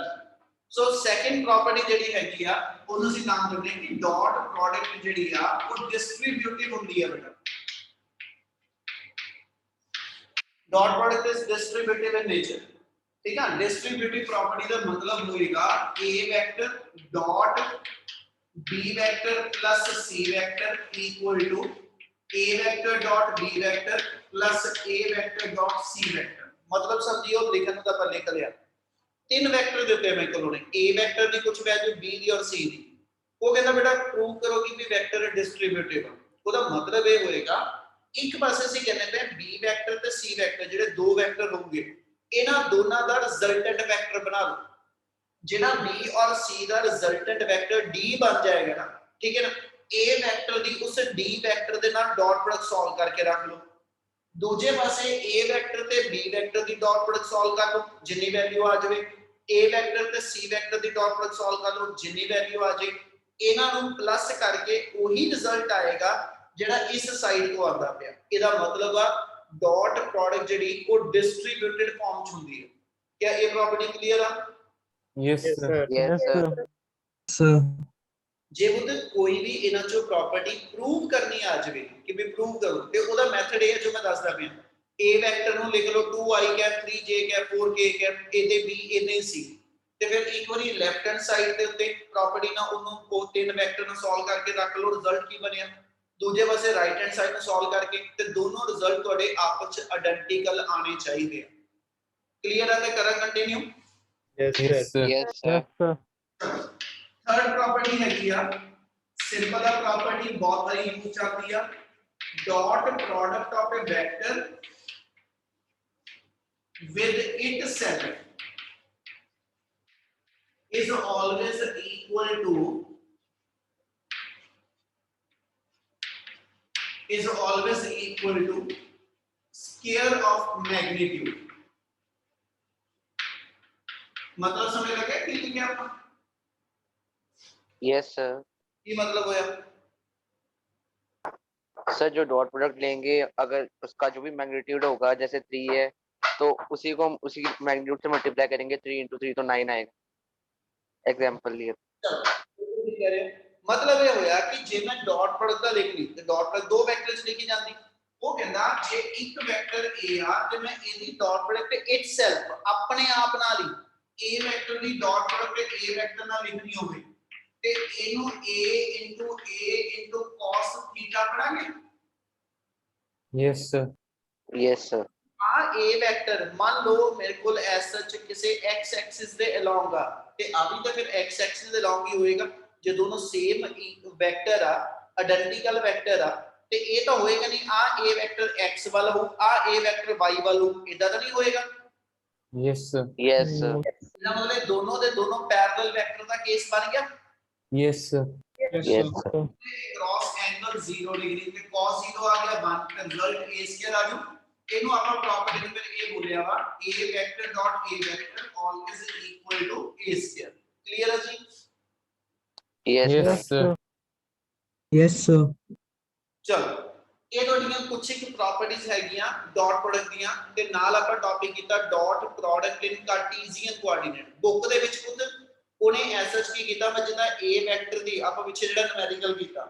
सो सेकंड प्रॉपर्टी ਜਿਹੜੀ ਹੈਗੀ ਆ ਉਹਨੂੰ ਅਸੀਂ ਨਾਮ ਦਿੰਦੇ ਹਾਂ ਕਿ ਡਾਟ ਪ੍ਰੋਡਕਟ ਜਿਹੜੀ ਆ ਉਹ ਡਿਸਟ੍ਰੀਬਿਊਟਿਵ ਹੁੰਦੀ ਹੈ ਬੇਟਾ। Dot product is distributive in nature, ठीक है। डिस्ट्रीब्यूटिव प्रॉपर्टी का मतलब होएगा a vector dot b vector plus c vector equal to a vector dot b vector plus a vector dot c vector. मतलब समझियो लिखने का पर लिख लिया, तीन वेक्टर देते हैं मेरे को उन्होंने, a वेक्टर की कुछ वैल्यू b दी और c दी। वो कहता बेटा प्रूव करो कि भी वेक्टर डिस्ट्रीब्यूटिव है। ਉਹਦਾ मतलब ये होएगा एक पासे ਅਸੀਂ ਕਹਿੰਦੇ ਪਏ b ਵੈਕਟਰ ਤੇ c ਵੈਕਟਰ ਜਿਹੜੇ ਦੋ ਵੈਕਟਰ ਹੋਣਗੇ ਇਹਨਾਂ ਦੋਨਾਂ ਦਾ ਰਿਜ਼ਲਟੈਂਟ ਵੈਕਟਰ ਬਣਾ ਲਓ। ਜਿਹੜਾ b ਔਰ c ਦਾ ਰਿਜ਼ਲਟੈਂਟ ਵੈਕਟਰ d ਬਣ ਜਾਏਗਾ ਨਾ, ਠੀਕ ਹੈ ਨਾ, a ਵੈਕਟਰ ਦੀ ਉਸ d ਵੈਕਟਰ ਦੇ ਨਾਲ ਡਾਟ ਪ੍ਰੋਡਕਟ ਸੋਲਵ ਕਰਕੇ ਰੱਖ ਲਓ। ਦੂਜੇ ਪਾਸੇ a ਵੈਕਟਰ ਤੇ b ਵੈਕਟਰ ਦੀ ਡਾਟ ਪ੍ਰੋਡਕਟ ਸੋਲਵ ਕਰ ਲਓ, ਜਿੰਨੀ ਵੈਲਿਊ ਆ ਜਾਵੇ। a ਵੈਕਟਰ ਤੇ c ਵੈਕਟਰ ਦੀ ਡਾਟ ਪ੍ਰੋਡਕਟ ਸੋਲਵ ਕਰ ਲਓ, ਜਿੰਨੀ ਵੈਲਿਊ ਆ ਜਾਏ। ਇਹਨਾਂ ਨੂੰ ਪਲੱਸ ਕਰਕੇ ਉਹੀ ਰਿਜ਼ਲਟ ਆਏਗਾ ਜਿਹੜਾ ਇਸ ਸਾਈਡ ਤੋਂ ਆਉਂਦਾ ਪਿਆ। ਇਹਦਾ ਮਤਲਬ ਆ ਡਾਟ ਪ੍ਰੋਡਕਟ ਜਿਹੜੀ ਉਹ ਡਿਸਟ੍ਰੀਬਿਊਟਿਡ ਫਾਰਮ ਚ ਹੁੰਦੀ ਹੈ। क्या ये प्रॉपर्टी क्लियर है? Yes, Yes, sir. sir. Yes, sir. Sir. ਜੇ ਬੁੱਧ ਕੋਈ ਵੀ ਇਹਨਾਂ ਚੋਂ ਪ੍ਰੋਪਰਟੀ ਪ੍ਰੂਵ ਕਰਨੀ ਆ ਜਾਵੇ ਕਿ ਵੀ ਪ੍ਰੂਵ ਕਰੋ ਤੇ ਉਹਦਾ ਮੈਥਡ ਇਹ ਹੈ ਜੋ ਮੈਂ ਦੱਸਦਾ ਪਿਆ। a ਵੈਕਟਰ ਨੂੰ ਲਿਖ ਲਓ 2i cap 3j cap 4k cap a ਤੇ b ਇਹਨੇ ਸੀ ਤੇ ਫਿਰ ਇੱਕ ਵਾਰੀ ਲੈਫਟ ਹੈਂਡ ਸਾਈਡ ਦੇ ਉੱਤੇ ਪ੍ਰੋਪਰਟੀ ਨਾਲ ਉਹਨੂੰ ਉਹ ਤਿੰਨ ਵੈਕਟਰ ਨੂੰ ਸੋਲਵ ਕਰਕੇ ਰੱਖ ਲਓ, ਰਿਜ਼ਲਟ ਕੀ ਬਣਿਆ। ਦੂਜੇ ਪਾਸੇ ਰਾਈਟ ਹੈਂਡ ਸਾਈਡ ਨੂੰ ਸੋਲਵ ਕਰਕੇ ਤੇ ਦੋਨੋਂ ਰਿਜ਼ਲਟ ਤੁਹਾਡੇ ਆਪਸ ਚ ਆਇਡੈਂਟੀਕਲ ਆਣੇ ਚਾਹੀਦੇ ਆ। क्लियर है? करा continue. Yes, Yes, sir. sir. Yes, sir. Yes, sir. Third property है किया सिंपल है प्रॉपर्टी, बहुत सारी यूज आती है। Dot product of A vector with itself is always equal to square of magnitude. मतलब समझ लगे कि लिखे आपका यस सर। ये मतलब होया सर जो डॉट प्रोडक्ट लेंगे अगर उसका जो भी मैग्नीट्यूड होगा जैसे 3 है तो उसी को हम उसी मैग्नीट्यूड से मल्टीप्लाई करेंगे 3 × 3 तो 9 आएगा एग्जांपल लिए। मतलब ये होया कि जे मैं डॉट प्रोडक्ट ਦਾ ਲਿਖਣੀ ਤੇ ਡਾਟ ਪ੍ਰੋਡਕਟ ਦੋ ਵੈਕਟਰਸ ਲਿਖੀ ਜਾਂਦੀ ਉਹ ਕਹਿੰਦਾ ਜੇ ਇੱਕ ਵੈਕਟਰ a ਆ ਤੇ ਮੈਂ ਇਹਦੀ ਡਾਟ ਪ੍ਰੋਡਕਟ ਇਟਸੈਲਫ ਆਪਣੇ ਆਪ ਨਾਲ ਹੀ a ਵੈਕਟਰ ਦੀ ਡਾਟ ਪ੍ਰੋਡਕਟ a ਵੈਕਟਰ ਨਾਲ ਲਿਖਣੀ ਹੋਵੇ ਤੇ ਇਹਨੂੰ a cos ਥੀਟਾ ਪੜਾਂਗੇ। Yes, sir. Yes sir. ਆ a ਵੈਕਟਰ ਮੰਨ ਲਓ ਮੇਰੇ ਕੋਲ ਐਸ ਸੱਚ ਕਿਸੇ x ਐਕਸਿਸ ਦੇ ਅਲੋਂਗ ਆ ਤੇ ਆ ਵੀ ਤਾਂ ਫਿਰ x ਐਕਸਿਸ ਦੇ ਅਲੋਂਗ ਹੀ ਹੋਏਗਾ ਜੇ ਦੋਨੋਂ ਸੇਮ ਵੈਕਟਰ ਆ ਆਇਡੈਂਟੀਕਲ ਵੈਕਟਰ ਆ ਤੇ ਇਹ ਤਾਂ ਹੋਏਗਾ ਨਹੀਂ ਆ a ਵੈਕਟਰ x ਵੱਲ ਹੋ ਆ a ਵੈਕਟਰ y ਵੱਲ ਹੋ ਇਦਾਂ ਤਾਂ ਨਹੀਂ ਹੋਏਗਾ। Yes, sir. Yes sir. ਇਹਦਾ ਮਤਲਬ ਇਹ ਦੋਨੋਂ ਦੇ ਦੋਨੋਂ ਪੈਰਲਲ ਵੈਕਟਰ ਦਾ ਕੇਸ ਬਣ ਗਿਆ। Yes, sir. Yes sir. Cross angle 0 degree पे cos 0 आ गया 1 का रिजल्ट a स्क्वायर आ गया ਇਹਨੂੰ ਆਪਾਂ ਪ੍ਰੋਪਰਟੀ ਦੇ ਵਿੱਚ ਇਹ ਬੋਲਿਆ ਵਾ a vector dot a vector always equal to a square. Clear ਹੈ ਜੀ? Yes Yes, sir. sir. Yes, sir. ਚਲੋ ਇਹ ਤੁਹਾਡੀਆਂ ਕੁਝ ਇੱਕ ਪ੍ਰੋਪਰਟੀਆਂ ਹੈਗੀਆਂ ਡਾਟ ਪ੍ਰੋਡਕਟ ਦੀਆਂ ਤੇ ਨਾਲ ਆਪਾਂ ਟੌਪਿਕ ਕੀਤਾ ਡਾਟ ਪ੍ਰੋਡਕਟ ਇਨ ਕਾਰਟੀਜ਼ੀਅਨ ਕੋਆਰਡੀਨੇਟ। ਬੁੱਕ ਦੇ ਵਿੱਚ ਖੁਦ ਉਹਨੇ ਐਸਐਚ ਕੀ ਕੀਤਾ ਮੈਂ ਜਿੱਦਾਂ a ਵੈਕਟਰ ਦੀ ਆਪਾਂ ਪਿੱਛੇ ਜਿਹੜਾ ਨੂਮੈਰੀਕਲ ਕੀਤਾ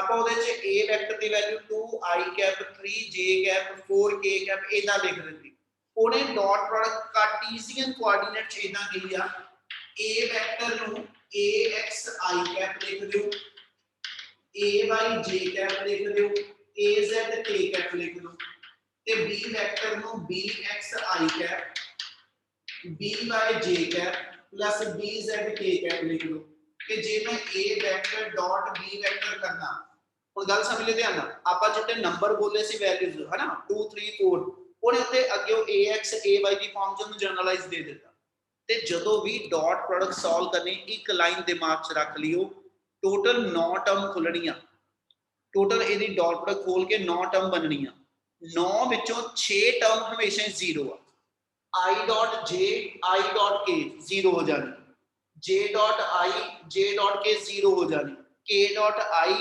ਆਪਾਂ ਉਹਦੇ ਚ a ਵੈਕਟਰ ਦੀ value 2i cap 3j cap 4k cap ਇਦਾਂ ਲਿਖ ਦਿੱਤੀ। ਉਹਨੇ ਡਾਟ ਪ੍ਰੋਡਕਟ ਕਾਰਟੀਜ਼ੀਅਨ ਕੋਆਰਡੀਨੇਟ ਚ ਇਦਾਂ ਕਹੀ ਆ a ਵੈਕਟਰ ਨੂੰ axi ਕੈਪ ਲਿਖ ਦਿਓ ay ਕੈਪ ਲਿਖ ਦਿਓ az k ਕੈਪ ਲਿਖ ਦਿਓ ਤੇ b ਵੈਕਟਰ ਨੂੰ bxi cap by cap plus bz k cap लिख लो कि जे मैं a vector dot b vector करना और गल समझ ले ध्यान आपा जिते नंबर बोले सी वैल्यूज है ना 2 3 4 ਉਹਨੇ ਉੱਤੇ ਅੱਗੇ ax ay ਦੀ ਫਾਰਮ ਚ ਉਹਨੂੰ ਜਨਰਲਾਈਜ਼ ਦੇ ਦਿੱਤਾ ਤੇ ਜਦੋਂ ਵੀ ਡਾਟ ਪ੍ਰੋਡਕਟ ਸੋਲਵ ਕਰਨੀ ਇੱਕ ਲਾਈਨ ਦਿਮਾਗ ਚ ਰੱਖ ਲਿਓ ਟੋਟਲ 9 ਟਰਮ ਖੁੱਲਣੀਆਂ ਟੋਟਲ ਇਹਦੀ ਡਾਟ ਪ੍ਰੋਡਕਟ ਖੋਲ ਕੇ 9 ਟਰਮ ਬਣਨੀਆਂ 9 ਵਿੱਚੋਂ 6 ਟਰਮ ਹਮੇਸ਼ਾ ਹੀ ਜ਼ੀਰੋ ਆ i dot j i dot k 0 हो जानी j dot i j dot k 0 हो जानी k dot i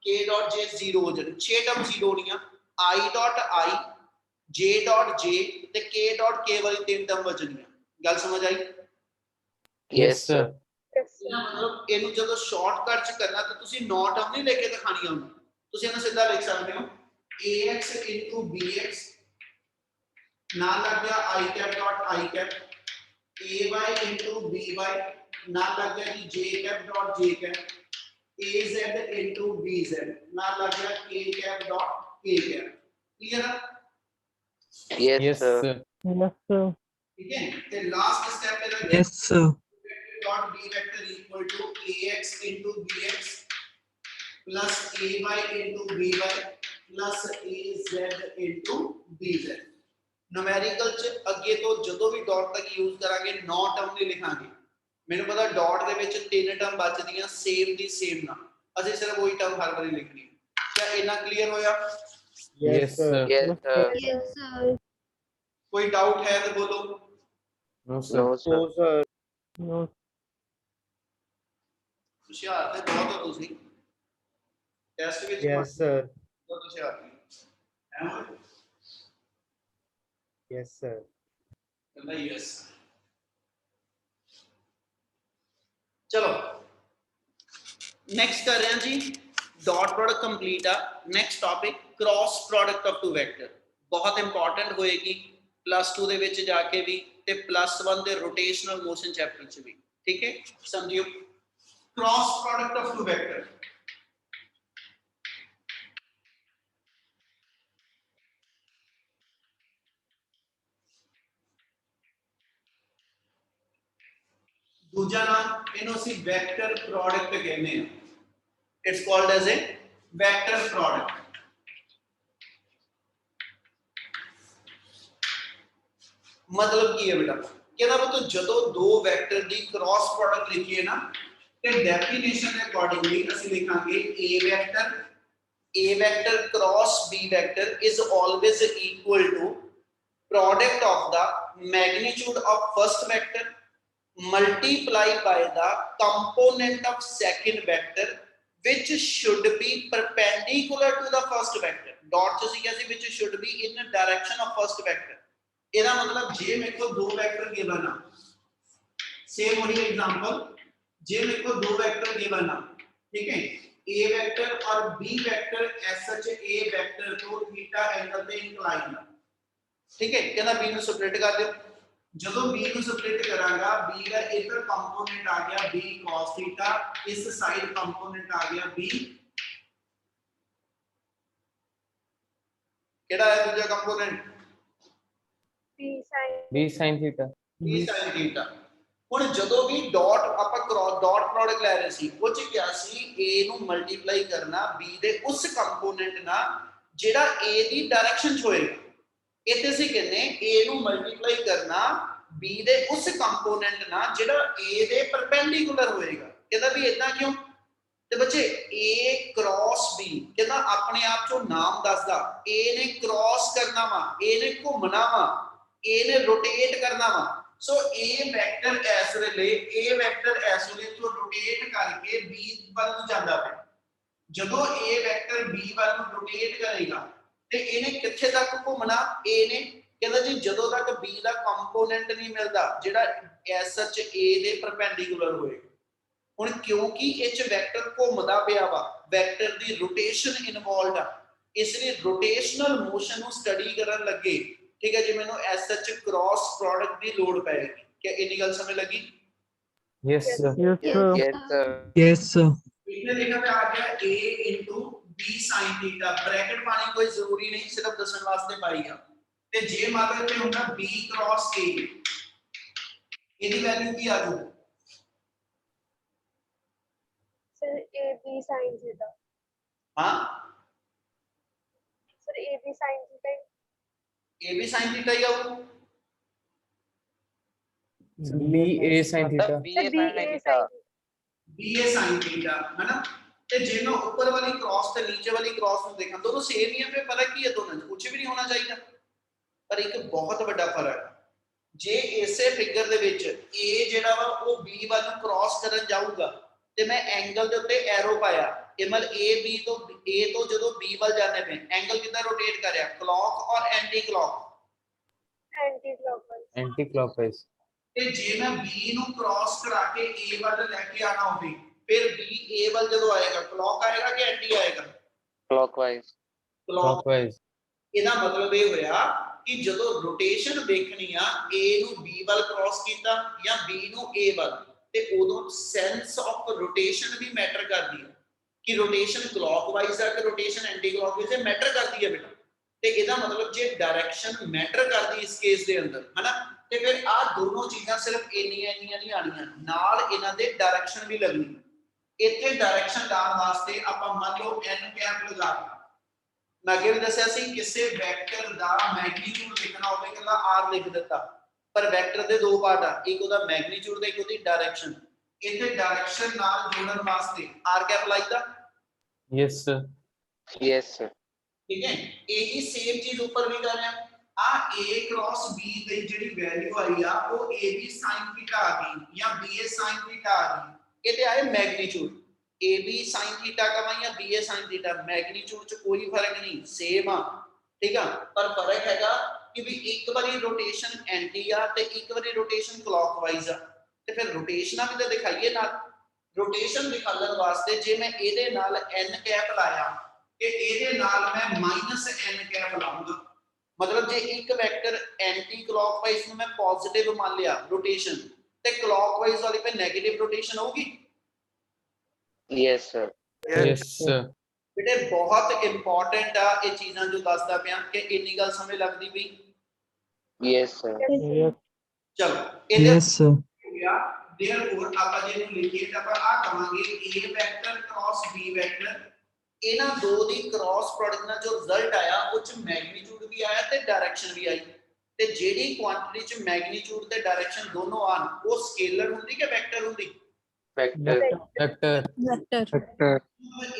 k dot j 0 हो जानी 6 टर्म 0 होनियां i dot i j dot j ਤੇ k dot k वाली 3 टर्म बचनियां। गल समझ आई? Yes sir. ਇਹਦਾ ਮਤਲਬ ਇਹਨੂੰ ਜਦੋਂ ਸ਼ਾਰਟਕਟ ਚ ਕਰਨਾ ਤਾਂ ਤੁਸੀਂ 9 ਟਰਮ ਨਹੀਂ ਲੈ ਕੇ ਦਿਖਾਣੀਆਂ ਉਹਨੂੰ ਤੁਸੀਂ ਇਹਨੂੰ ਸਿੱਧਾ ਲਿਖ ਸਕਦੇ ਹੋ ax bx ना लग गया i cap dot i cap ay into by ना लग गया जी j cap dot j cap az into bz ना लग गया k cap dot k cap. Clear है? Yes Yes, sir. sir. Yes, sir. ठीक है ते लास्ट स्टेप पे लग Yes, sir. Dot b vector equal to ax into bx plus ay into by plus az into bz। Numerical ਚ ਅੱਗੇ ਤੋਂ ਜਦੋਂ ਵੀ ਡਾਟ ਤੱਕ ਯੂਜ਼ ਕਰਾਂਗੇ 9 ਟਰਮ ਨਹੀਂ ਲਿਖਾਂਗੇ ਮੈਨੂੰ ਪਤਾ ਡਾਟ ਦੇ ਵਿੱਚ 3 ਟਰਮ ਬਚਦੀਆਂ ਸੇਮ ਦੀ ਸੇਮ ਨਾ ਅਸੀਂ ਸਿਰਫ ਉਹੀ ਟਰਮ ਹਰ ਵਾਰੀ ਲਿਖਣੀ ਹੈ। क्या इतना क्लियर होया? Yes, sir. Yes sir. Yes, sir. कोई डाउट है तो बोलो। No, sir. नो तो सर। Sir No. ਹੁਸ਼ਿਆਰ ਤੇ ਬਹੁਤ ਹੋ ਤੁਸੀਂ ਟੈਸਟ ਵਿੱਚ यस सर ਬਹੁਤ ਹੁਸ਼ਿਆਰ ਹੈ यस सर ਕਹਿੰਦਾ ਯੈਸ। ਚਲੋ ਨੈਕਸਟ ਕਰ ਰਹੇ ਹਾਂ ਜੀ ਡਾਟ ਪ੍ਰੋਡਕਟ ਕੰਪਲੀਟ ਆ। Next topic cross product of two vector ਬਹੁਤ ਇੰਪੋਰਟੈਂਟ ਹੋਏਗੀ +2 ਦੇ ਵਿੱਚ ਜਾ ਕੇ ਵੀ ਤੇ +1 ਦੇ ਰੋਟੇਸ਼ਨਲ ਮੋਸ਼ਨ ਚੈਪਟਰ ਚ ਵੀ। ਠੀਕ ਹੈ ਸਮਝਿਓ cross product of two vector दूजा नाम इन्हों सी वेक्टर प्रोडक्ट कहने हैं। It's called as a vector product. मतलब की है बेटा कहना पुत जदों दो वैक्टर दी क्रॉस प्रोडक्ट लिखिए ना ते डेफिनेशन के अकॉर्डिंगली ਅਸੀਂ ਲਿਖਾਂਗੇ a vector cross b vector is always equal to product of the magnitude of first vector multiplied by the component of second vector which should be perpendicular to the first vector dot ch ਅਸੀਂ ਕਿਹਾ ਸੀ which should be in the direction of first vector ਇਹਦਾ ਮਤਲਬ ਜੇ ਮੇਰੇ ਕੋਲ ਦੋ ਵੈਕਟਰ ਗਿਵਨ ਆ ਸੇਮ ਹੋਣੀ ਐਗਜ਼ਾਮਪਲ ਜੇ ਮੇਰੇ ਕੋਲ ਦੋ ਵੈਕਟਰ ਗਿਵਨ ਆ ठीक है a वेक्टर और b vector as such a vector तो थीटा एंगल पे इंक्लाइन है ठीक है कहना b ਨੂੰ ਸਪਲਿਟ ਕਰ ਦਿਓ ਜਦੋਂ b ਨੂੰ ਸਪਲਿਟ ਕਰਾਂਗਾ b ਦਾ ਇਧਰ ਕੰਪੋਨੈਂਟ ਆ ਗਿਆ b cos ਥੀਟਾ ਇਸ ਸਾਈਡ ਕੰਪੋਨੈਂਟ ਆ ਗਿਆ b ਕਿਹੜਾ ਹੈ ਦੂਜਾ component b sin theta b sin theta ਹੁਣ ਜਦੋਂ ਵੀ ਡਾਟ ਆਪਾਂ ਡਾਟ ਪ੍ਰੋਡਕਟ ਲੈ ਰਹੇ ਸੀ ਉਹ ਚ ਕਿਹਾ ਸੀ a ਨੂੰ ਮਲਟੀਪਲਾਈ ਕਰਨਾ b ਦੇ ਉਸ ਕੰਪੋਨੈਂਟ ਨਾਲ ਜਿਹੜਾ a ਦੀ ਡਾਇਰੈਕਸ਼ਨ ਚ ਹੋਏਗਾ ਇੱਥੇ ਅਸੀਂ ਕਹਿੰਨੇ a ਨੂੰ ਮਲਟੀਪਲਾਈ ਕਰਨਾ b ਦੇ ਉਸ ਕੰਪੋਨੈਂਟ ਨਾਲ ਜਿਹੜਾ a ਦੇ ਪਰਪੈਂਡੀਕੂਲਰ ਹੋਏਗਾ ਕਹਿੰਦਾ ਵੀ ਇਦਾਂ ਕਿਉਂ ਤੇ ਬੱਚੇ a ਕ੍ਰਾਸ b ਕਹਿੰਦਾ ਆਪਣੇ ਆਪ ਚੋਂ ਨਾਮ ਦੱਸਦਾ a ਨੇ ਕ੍ਰਾਸ ਕਰਨਾ ਵਾ a ਨੇ ਘੁੰਮਣਾ ਵਾ a ਨੇ ਰੋਟੇਟ ਕਰਨਾ ਵਾ सो a वेक्टर एस वेले a वेक्टर एस वेले तो रोटेट करके b ਵੱਲ ਨੂੰ ਜਾਂਦਾ ਹੈ ਜਦੋਂ a वेक्टर b ਵੱਲ ਨੂੰ ਰੋਟੇਟ ਕਰੇਗਾ ਤੇ ਇਹਨੇ ਕਿੱਥੇ ਤੱਕ ਘੁੰਮਣਾ a ਨੇ ਕਹਿੰਦਾ ਜੀ ਜਦੋਂ ਤੱਕ b ਦਾ ਕੰਪੋਨੈਂਟ ਨਹੀਂ ਮਿਲਦਾ ਜਿਹੜਾ ਐਸ ਸੱਚ a ਦੇ ਪਰਪੈਂਡੀਕੂਲਰ ਹੋਏਗਾ ਹੁਣ ਕਿਉਂਕਿ ਇਹ ਚ ਵੈਕਟਰ ਘੁੰਮਦਾ ਪਿਆ ਵਾ ਵੈਕਟਰ ਦੀ ਰੋਟੇਸ਼ਨ ਇਨਵੋਲਵਡ ਆ ਇਸ ਲਈ ਰੋਟੇਸ਼ਨਲ ਮੋਸ਼ਨ ਨੂੰ ਸਟੱਡੀ ਕਰਨ ਲੱਗੇ ठीक है जी मैंने एस सच क्रॉस प्रोडक्ट की लोड पड़ेगी क्या इतनी गल समझ लगी yes sir yes sir Yes, sir. इसने लिखा पे आ गया a into b sin theta bracket पानी कोई जरूरी नहीं सिर्फ दसन वास्ते पाई है ते जे मान लो इथे हुंदा b क्रॉस a ਇਹਦੀ ਵੈਲਿਊ ਕੀ ਆ ਜੂ sir A B sin theta हां sir A B sin theta a b sin theta ही आऊ b a sin theta b sir B sin A theta b a sin theta है ना ਤੇ ਜੇ ਮੈਂ ਉੱਪਰ ਵਾਲੀ ਕ੍ਰਾਸ ਤੇ ਨੀਚੇ ਵਾਲੀ ਕ੍ਰਾਸ ਨੂੰ ਦੇਖਾਂ ਦੋਨੋਂ ਸੇਮ ਹੀ ਹੈ ਫਿਰ ਫਰਕ ਕੀ ਹੈ ਦੋਨਾਂ ਵਿੱਚ ਕੁਝ ਵੀ ਨਹੀਂ ਹੋਣਾ ਚਾਹੀਦਾ ਪਰ ਇੱਕ ਬਹੁਤ ਵੱਡਾ ਫਰਕ ਜੇ ਇਸੇ ਫਿਗਰ ਦੇ ਵਿੱਚ a ਜਿਹੜਾ ਵਾ ਉਹ b ਵੱਲ ਨੂੰ ਕ੍ਰਾਸ ਕਰਨ ਜਾਊਗਾ ਤੇ ਮੈਂ ਐਂਗਲ ਦੇ ਉੱਤੇ ਐਰੋ ਪਾਇਆ ਇਹ ਮਤਲਬ a ਤੋਂ ਜਦੋਂ b ਵੱਲ ਜਾਣੇ ਪਏ ਐਂਗਲ ਕਿੱਦਾਂ ਰੋਟੇਟ ਕਰਿਆ ਕਲੌਕ ਔਰ ਐਂਟੀ ਕਲੌਕ anti clockwise ਤੇ ਜੇ ਮੈਂ b ਨੂੰ ਕ੍ਰਾਸ ਕਰਾ ਕੇ a ਵੱਲ ਲੈ ਕੇ ਆਣਾ ਹੋਵੇ ਫਿਰ b a ਵੱਲ ਜਦੋਂ ਆਏਗਾ ਕਲੌਕ ਆਏਗਾ ਕਿ ਐਂਟੀ ਆਏਗਾ clockwise clockwise ਇਹਦਾ ਮਤਲਬ ਇਹ ਹੋਇਆ ਕਿ ਜਦੋਂ ਰੋਟੇਸ਼ਨ ਦੇਖਣੀ ਆ a ਨੂੰ b ਵੱਲ ਕ੍ਰਾਸ ਕੀਤਾ ਜਾਂ b ਨੂੰ a ਵੱਲ ਤੇ ਉਦੋਂ ਸੈਂਸ ਆਫ ਰੋਟੇਸ਼ਨ ਵੀ ਮੈਟਰ ਕਰਦੀ ਹੈ ਕਿ ਰੋਟੇਸ਼ਨ ਕਲੌਕਵਾਈਜ਼ ਆ ਕਿ ਰੋਟੇਸ਼ਨ ਐਂਟੀ ਕਲੌਕਵਾਈਜ਼ ਹੈ ਮੈਟਰ ਕਰਦੀ ਹੈ ਬੇਟਾ ਤੇ ਇਹਦਾ ਮਤਲਬ ਜੇ ਡਾਇਰੈਕਸ਼ਨ ਮੈਟਰ ਕਰਦੀ ਇਸ ਕੇਸ ਦੇ ਅੰਦਰ ਹਨਾ ਤੇ ਫਿਰ ਆ ਦੋਨੋਂ ਚੀਜ਼ਾਂ ਸਿਰਫ ਇੰਨੀਆਂ ਨਹੀਂ ਆਣੀਆਂ ਨਾਲ ਇਹਨਾਂ ਦੇ ਡਾਇਰੈਕਸ਼ਨ ਵੀ ਲੱਗਣੀ ਇੱਥੇ ਡਾਇਰੈਕਸ਼ਨ ਲਾਉਣ ਵਾਸਤੇ ਆਪਾਂ ਮੰਨ ਲਓ n ਕੈਪ ਲਗਾ ਮੈਂ ਅੱਗੇ ਵੀ ਦੱਸਿਆ ਸੀ ਕਿਸੇ ਵੈਕਟਰ ਦਾ ਮੈਗਨੀਟਿਊਡ ਲਿਖਣਾ ਹੋਵੇ ਕਹਿੰਦਾ r ਲਿਖ ਦਿੱਤਾ ਪਰ ਵੈਕਟਰ ਦੇ ਦੋ ਪਾਰਟ ਆ ਇੱਕ ਉਹਦਾ ਮੈਗਨੀਟਿਊਡ ਤੇ ਇੱਕ ਉਹਦੀ ਡਾਇਰੈਕਸ਼ਨ ਇੱਥੇ ਡਾਇਰੈਕਸ਼ਨ ਨਾਲ ਜੋੜਨ ਵਾਸਤੇ r ਕੈਪ ਲਾਈਦਾ yes sir yes sir ठीक है यही सेम चीज ऊपर भी कर रहे हैं आ a क्रॉस b ਦੀ ਜਿਹੜੀ ਵੈਲਿਊ ਆਈ ਆ ਉਹ ab sin थीटा ਆ ਗਈ ਜਾਂ ba sin थीटा ਆ ਗਈ ਇਹਦੇ ਆਏ ਮੈਗਨੀਟਿਊਡ ab sin थीटा का ਜਾਂ ba sin थीटा ਮੈਗਨੀਟਿਊਡ ਚ ਕੋਈ ਫਰਕ ਨਹੀਂ ਸੇਮ ਆ ਠੀਕ ਆ ਪਰ ਫਰਕ ਹੈਗਾ ਕਿ ਵੀ ਇੱਕ ਵਾਰੀ ਰੋਟੇਸ਼ਨ ਐਂਟੀ ਆ ਤੇ ਇੱਕ ਵਾਰੀ ਰੋਟੇਸ਼ਨ ਕਲੌਕਵਾਈਜ਼ ਆ ਤੇ ਫਿਰ ਰੋਟੇਸ਼ਨਾਂ ਵੀ ਤਾਂ ਦਿਖਾਈਏ ਨਾਲ ਰੋਟੇਸ਼ਨ ਦਿਖਾਉਣ ਵਾਸਤੇ ਜੇ ਮੈਂ ਇਹਦੇ ਨਾਲ n ਕੈਪ ਲਾਇਆ ਕਿ ਇਹਦੇ ਨਾਲ ਮੈਂ -n ਕੈਪ ਲਾਉਂਗਾ मतलब जे एक वेक्टर एंटी क्लॉकवाइज ਨੂੰ ਮੈਂ ਪੋਜ਼ਿਟਿਵ ਮੰਨ ਲਿਆ ਰੋਟੇਸ਼ਨ ਤੇ ਕਲੌਕਵਾਈਜ਼ ਵਾਲੀ पे 네ਗੇਟਿਵ ਰੋਟੇਸ਼ਨ ਹੋਊਗੀ yes sir yes sir ਬੇਟੇ ਬਹੁਤ ਇੰਪੋਰਟੈਂਟ ਆ ਇਹ ਚੀਜ਼ਾਂ ਜੋ ਦੱਸਦਾ ਪਿਆ ਕਿ ਇੰਨੀ ਗੱਲ ਸਮਝ ਲੱਗਦੀ ਪਈ yes sir ਚਲੋ ਇਹਦੇ Yes, sir. ਹੋ ਗਿਆ देयरफॉर ਆਪਾਂ ਜੇ ਇਹਨੂੰ ਲਿਖੀਏ ਤਾਂ ਆਪਾਂ ਆ ਕਵਾਂਗੇ a vector cross b vector ਇਹਨਾਂ ਦੋ ਦੀ ਕ੍ਰਾਸ ਪ੍ਰੋਡਕਟ ਨਾਲ ਜੋ ਰਿਜ਼ਲਟ ਆਇਆ ਉਹ ਚ ਮੈਗਨੀਟਿਊਡ ਵੀ ਆਇਆ ਤੇ ਡਾਇਰੈਕਸ਼ਨ ਵੀ ਆਈ ਤੇ ਜਿਹੜੀ ਕੁਆਂਟੀਟੀ ਚ ਮੈਗਨੀਟਿਊਡ ਤੇ ਡਾਇਰੈਕਸ਼ਨ ਦੋਨੋਂ ਆਣ ਉਹ ਸਕੇਲਰ ਹੁੰਦੀ ਕਿ ਵੈਕਟਰ ਹੁੰਦੀ? Vector vector vector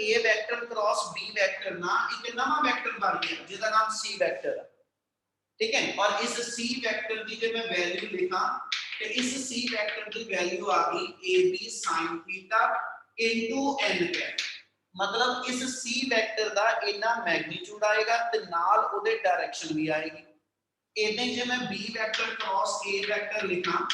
A vector cross B vector ਨਾ ਇੱਕ ਨਵਾਂ ਵੈਕਟਰ ਬਣ ਗਿਆ ਜਿਹਦਾ ਨਾਮ C ਵੈਕਟਰ ਹੈ, ठीक है। और इस C वेक्टर की जब मैं वैल्यू लिखा तो इस C वेक्टर की वैल्यू आ गई AB sin theta into n cap, मतलब इस C वेक्टर ਦਾ इतना मैग्नीट्यूड आएगा ਤੇ ਨਾਲ ਉਹਦੇ डायरेक्शन भी आएगी। ਇਦਾਂ ਜੇ ਮੈਂ B vector cross A vector ਲਿਖਾਂ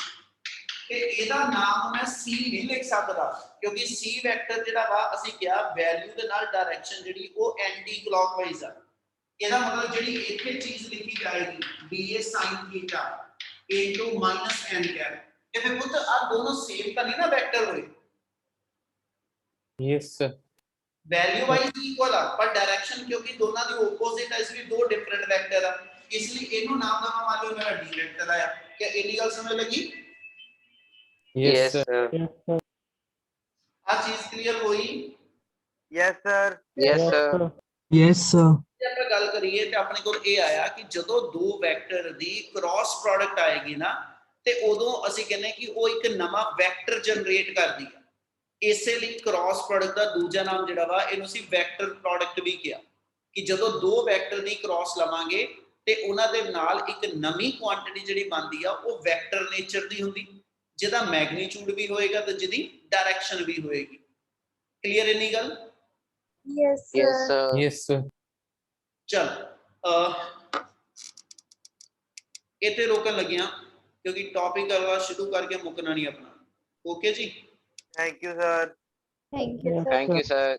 ਤੇ ਇਹਦਾ ਨਾਮ ਮੈਂ C ਨਹੀਂ ਲਿਖ ਸਕਦਾ ਕਿਉਂਕਿ C वेक्टर ਜਿਹੜਾ ਵਾ ਅਸੀਂ ਕਿਹਾ ਵੈਲਿਊ ਦੇ ਨਾਲ डायरेक्शन ਜਿਹੜੀ ਉਹ ਐਂਟੀ ਕਲੌਕਵਾਈਜ਼ ਆ। ਇਹਦਾ ਮਤਲਬ ਜਿਹੜੀ ਇੱਥੇ ਚੀਜ਼ ਲਿਖੀ ਜਾਏਗੀ BA sin theta into minus n cap, ਇਹ ਫਿਰ ਪੁੱਤ ਆ ਦੋਨੋਂ ਸੇਮ ਤਾਂ ਨਹੀਂ ਨਾ ਵੈਕਟਰ ਹੋਏ, yes sir value wise equal ਆ ਪਰ ਡਾਇਰੈਕਸ਼ਨ ਕਿਉਂਕਿ ਦੋਨਾਂ ਦੀ ਆਪੋਜ਼ਿਟ ਹੈ ਇਸ ਲਈ ਦੋ ਡਿਫਰੈਂਟ ਵੈਕਟਰ ਆ, ਇਸ ਲਈ ਇਹਨੂੰ ਨਾਮ ਦਵਾਂ ਮੰਨ ਲਓ ਮੇਰਾ D ਵੈਕਟਰ ਆਇਆ। ਕਿ ਇੰਨੀ ਗੱਲ ਸਮਝ ਲੱਗੀ? यस यस सर सर ਆ ਚੀਜ਼ ਕਲੀਅਰ ਹੋਈ? Yes sir yes sir yes sir ਜੇ ਆਪਾਂ ਗੱਲ ਕਰੀਏ ਤੇ ਆਪਣੇ ਕੋਲ ਇਹ ਆਇਆ ਕਿ ਜਦੋਂ ਦੋ ਵੈਕਟਰ ਦੀ ਕ੍ਰਾਸ ਪ੍ਰੋਡਕਟ ਆਏਗੀ ਨਾ ਤੇ ਉਦੋਂ ਅਸੀਂ ਕਹਿੰਦੇ ਕਿ ਉਹ ਇੱਕ ਨਵਾਂ ਵੈਕਟਰ ਜਨਰੇਟ ਕਰਦੀ ਹੈ। ਇਸੇ ਲਈ ਕ੍ਰਾਸ ਪ੍ਰੋਡਕਟ ਦਾ ਦੂਜਾ ਨਾਮ ਜਿਹੜਾ ਵਾ ਇਹਨੂੰ ਅਸੀਂ ਵੈਕਟਰ ਪ੍ਰੋਡਕਟ ਵੀ ਕਿਹਾ ਕਿ ਜਦੋਂ ਦੋ ਵੈਕਟਰ ਦੀ ਕ੍ਰਾਸ ਲਵਾਂਗੇ ਤੇ ਉਹਨਾਂ ਦੇ ਨਾਲ ਇੱਕ ਨਵੀਂ ਕੁਆਂਟੀਟੀ ਜਿਹੜੀ ਬਣਦੀ ਆ ਉਹ ਵੈਕਟਰ ਨੇਚਰ ਦੀ ਹੁੰਦੀ ਜਿਹਦਾ ਮੈਗਨੀਟਿਊਡ ਵੀ ਹੋਏਗਾ ਤੇ ਜਿਹਦੀ ਡਾਇਰੈਕਸ਼ਨ ਵੀ ਹੋਏਗੀ। ਕਲੀਅਰ ਇੰਨੀ ਗੱਲ? Yes yes sir sir yes sir चल इतने रोकन लगे हैं क्योंकि टॉपिक अगला शुरू करके मुकना नहीं अपना। ओके जी, thank you sir thank you sir thank you sir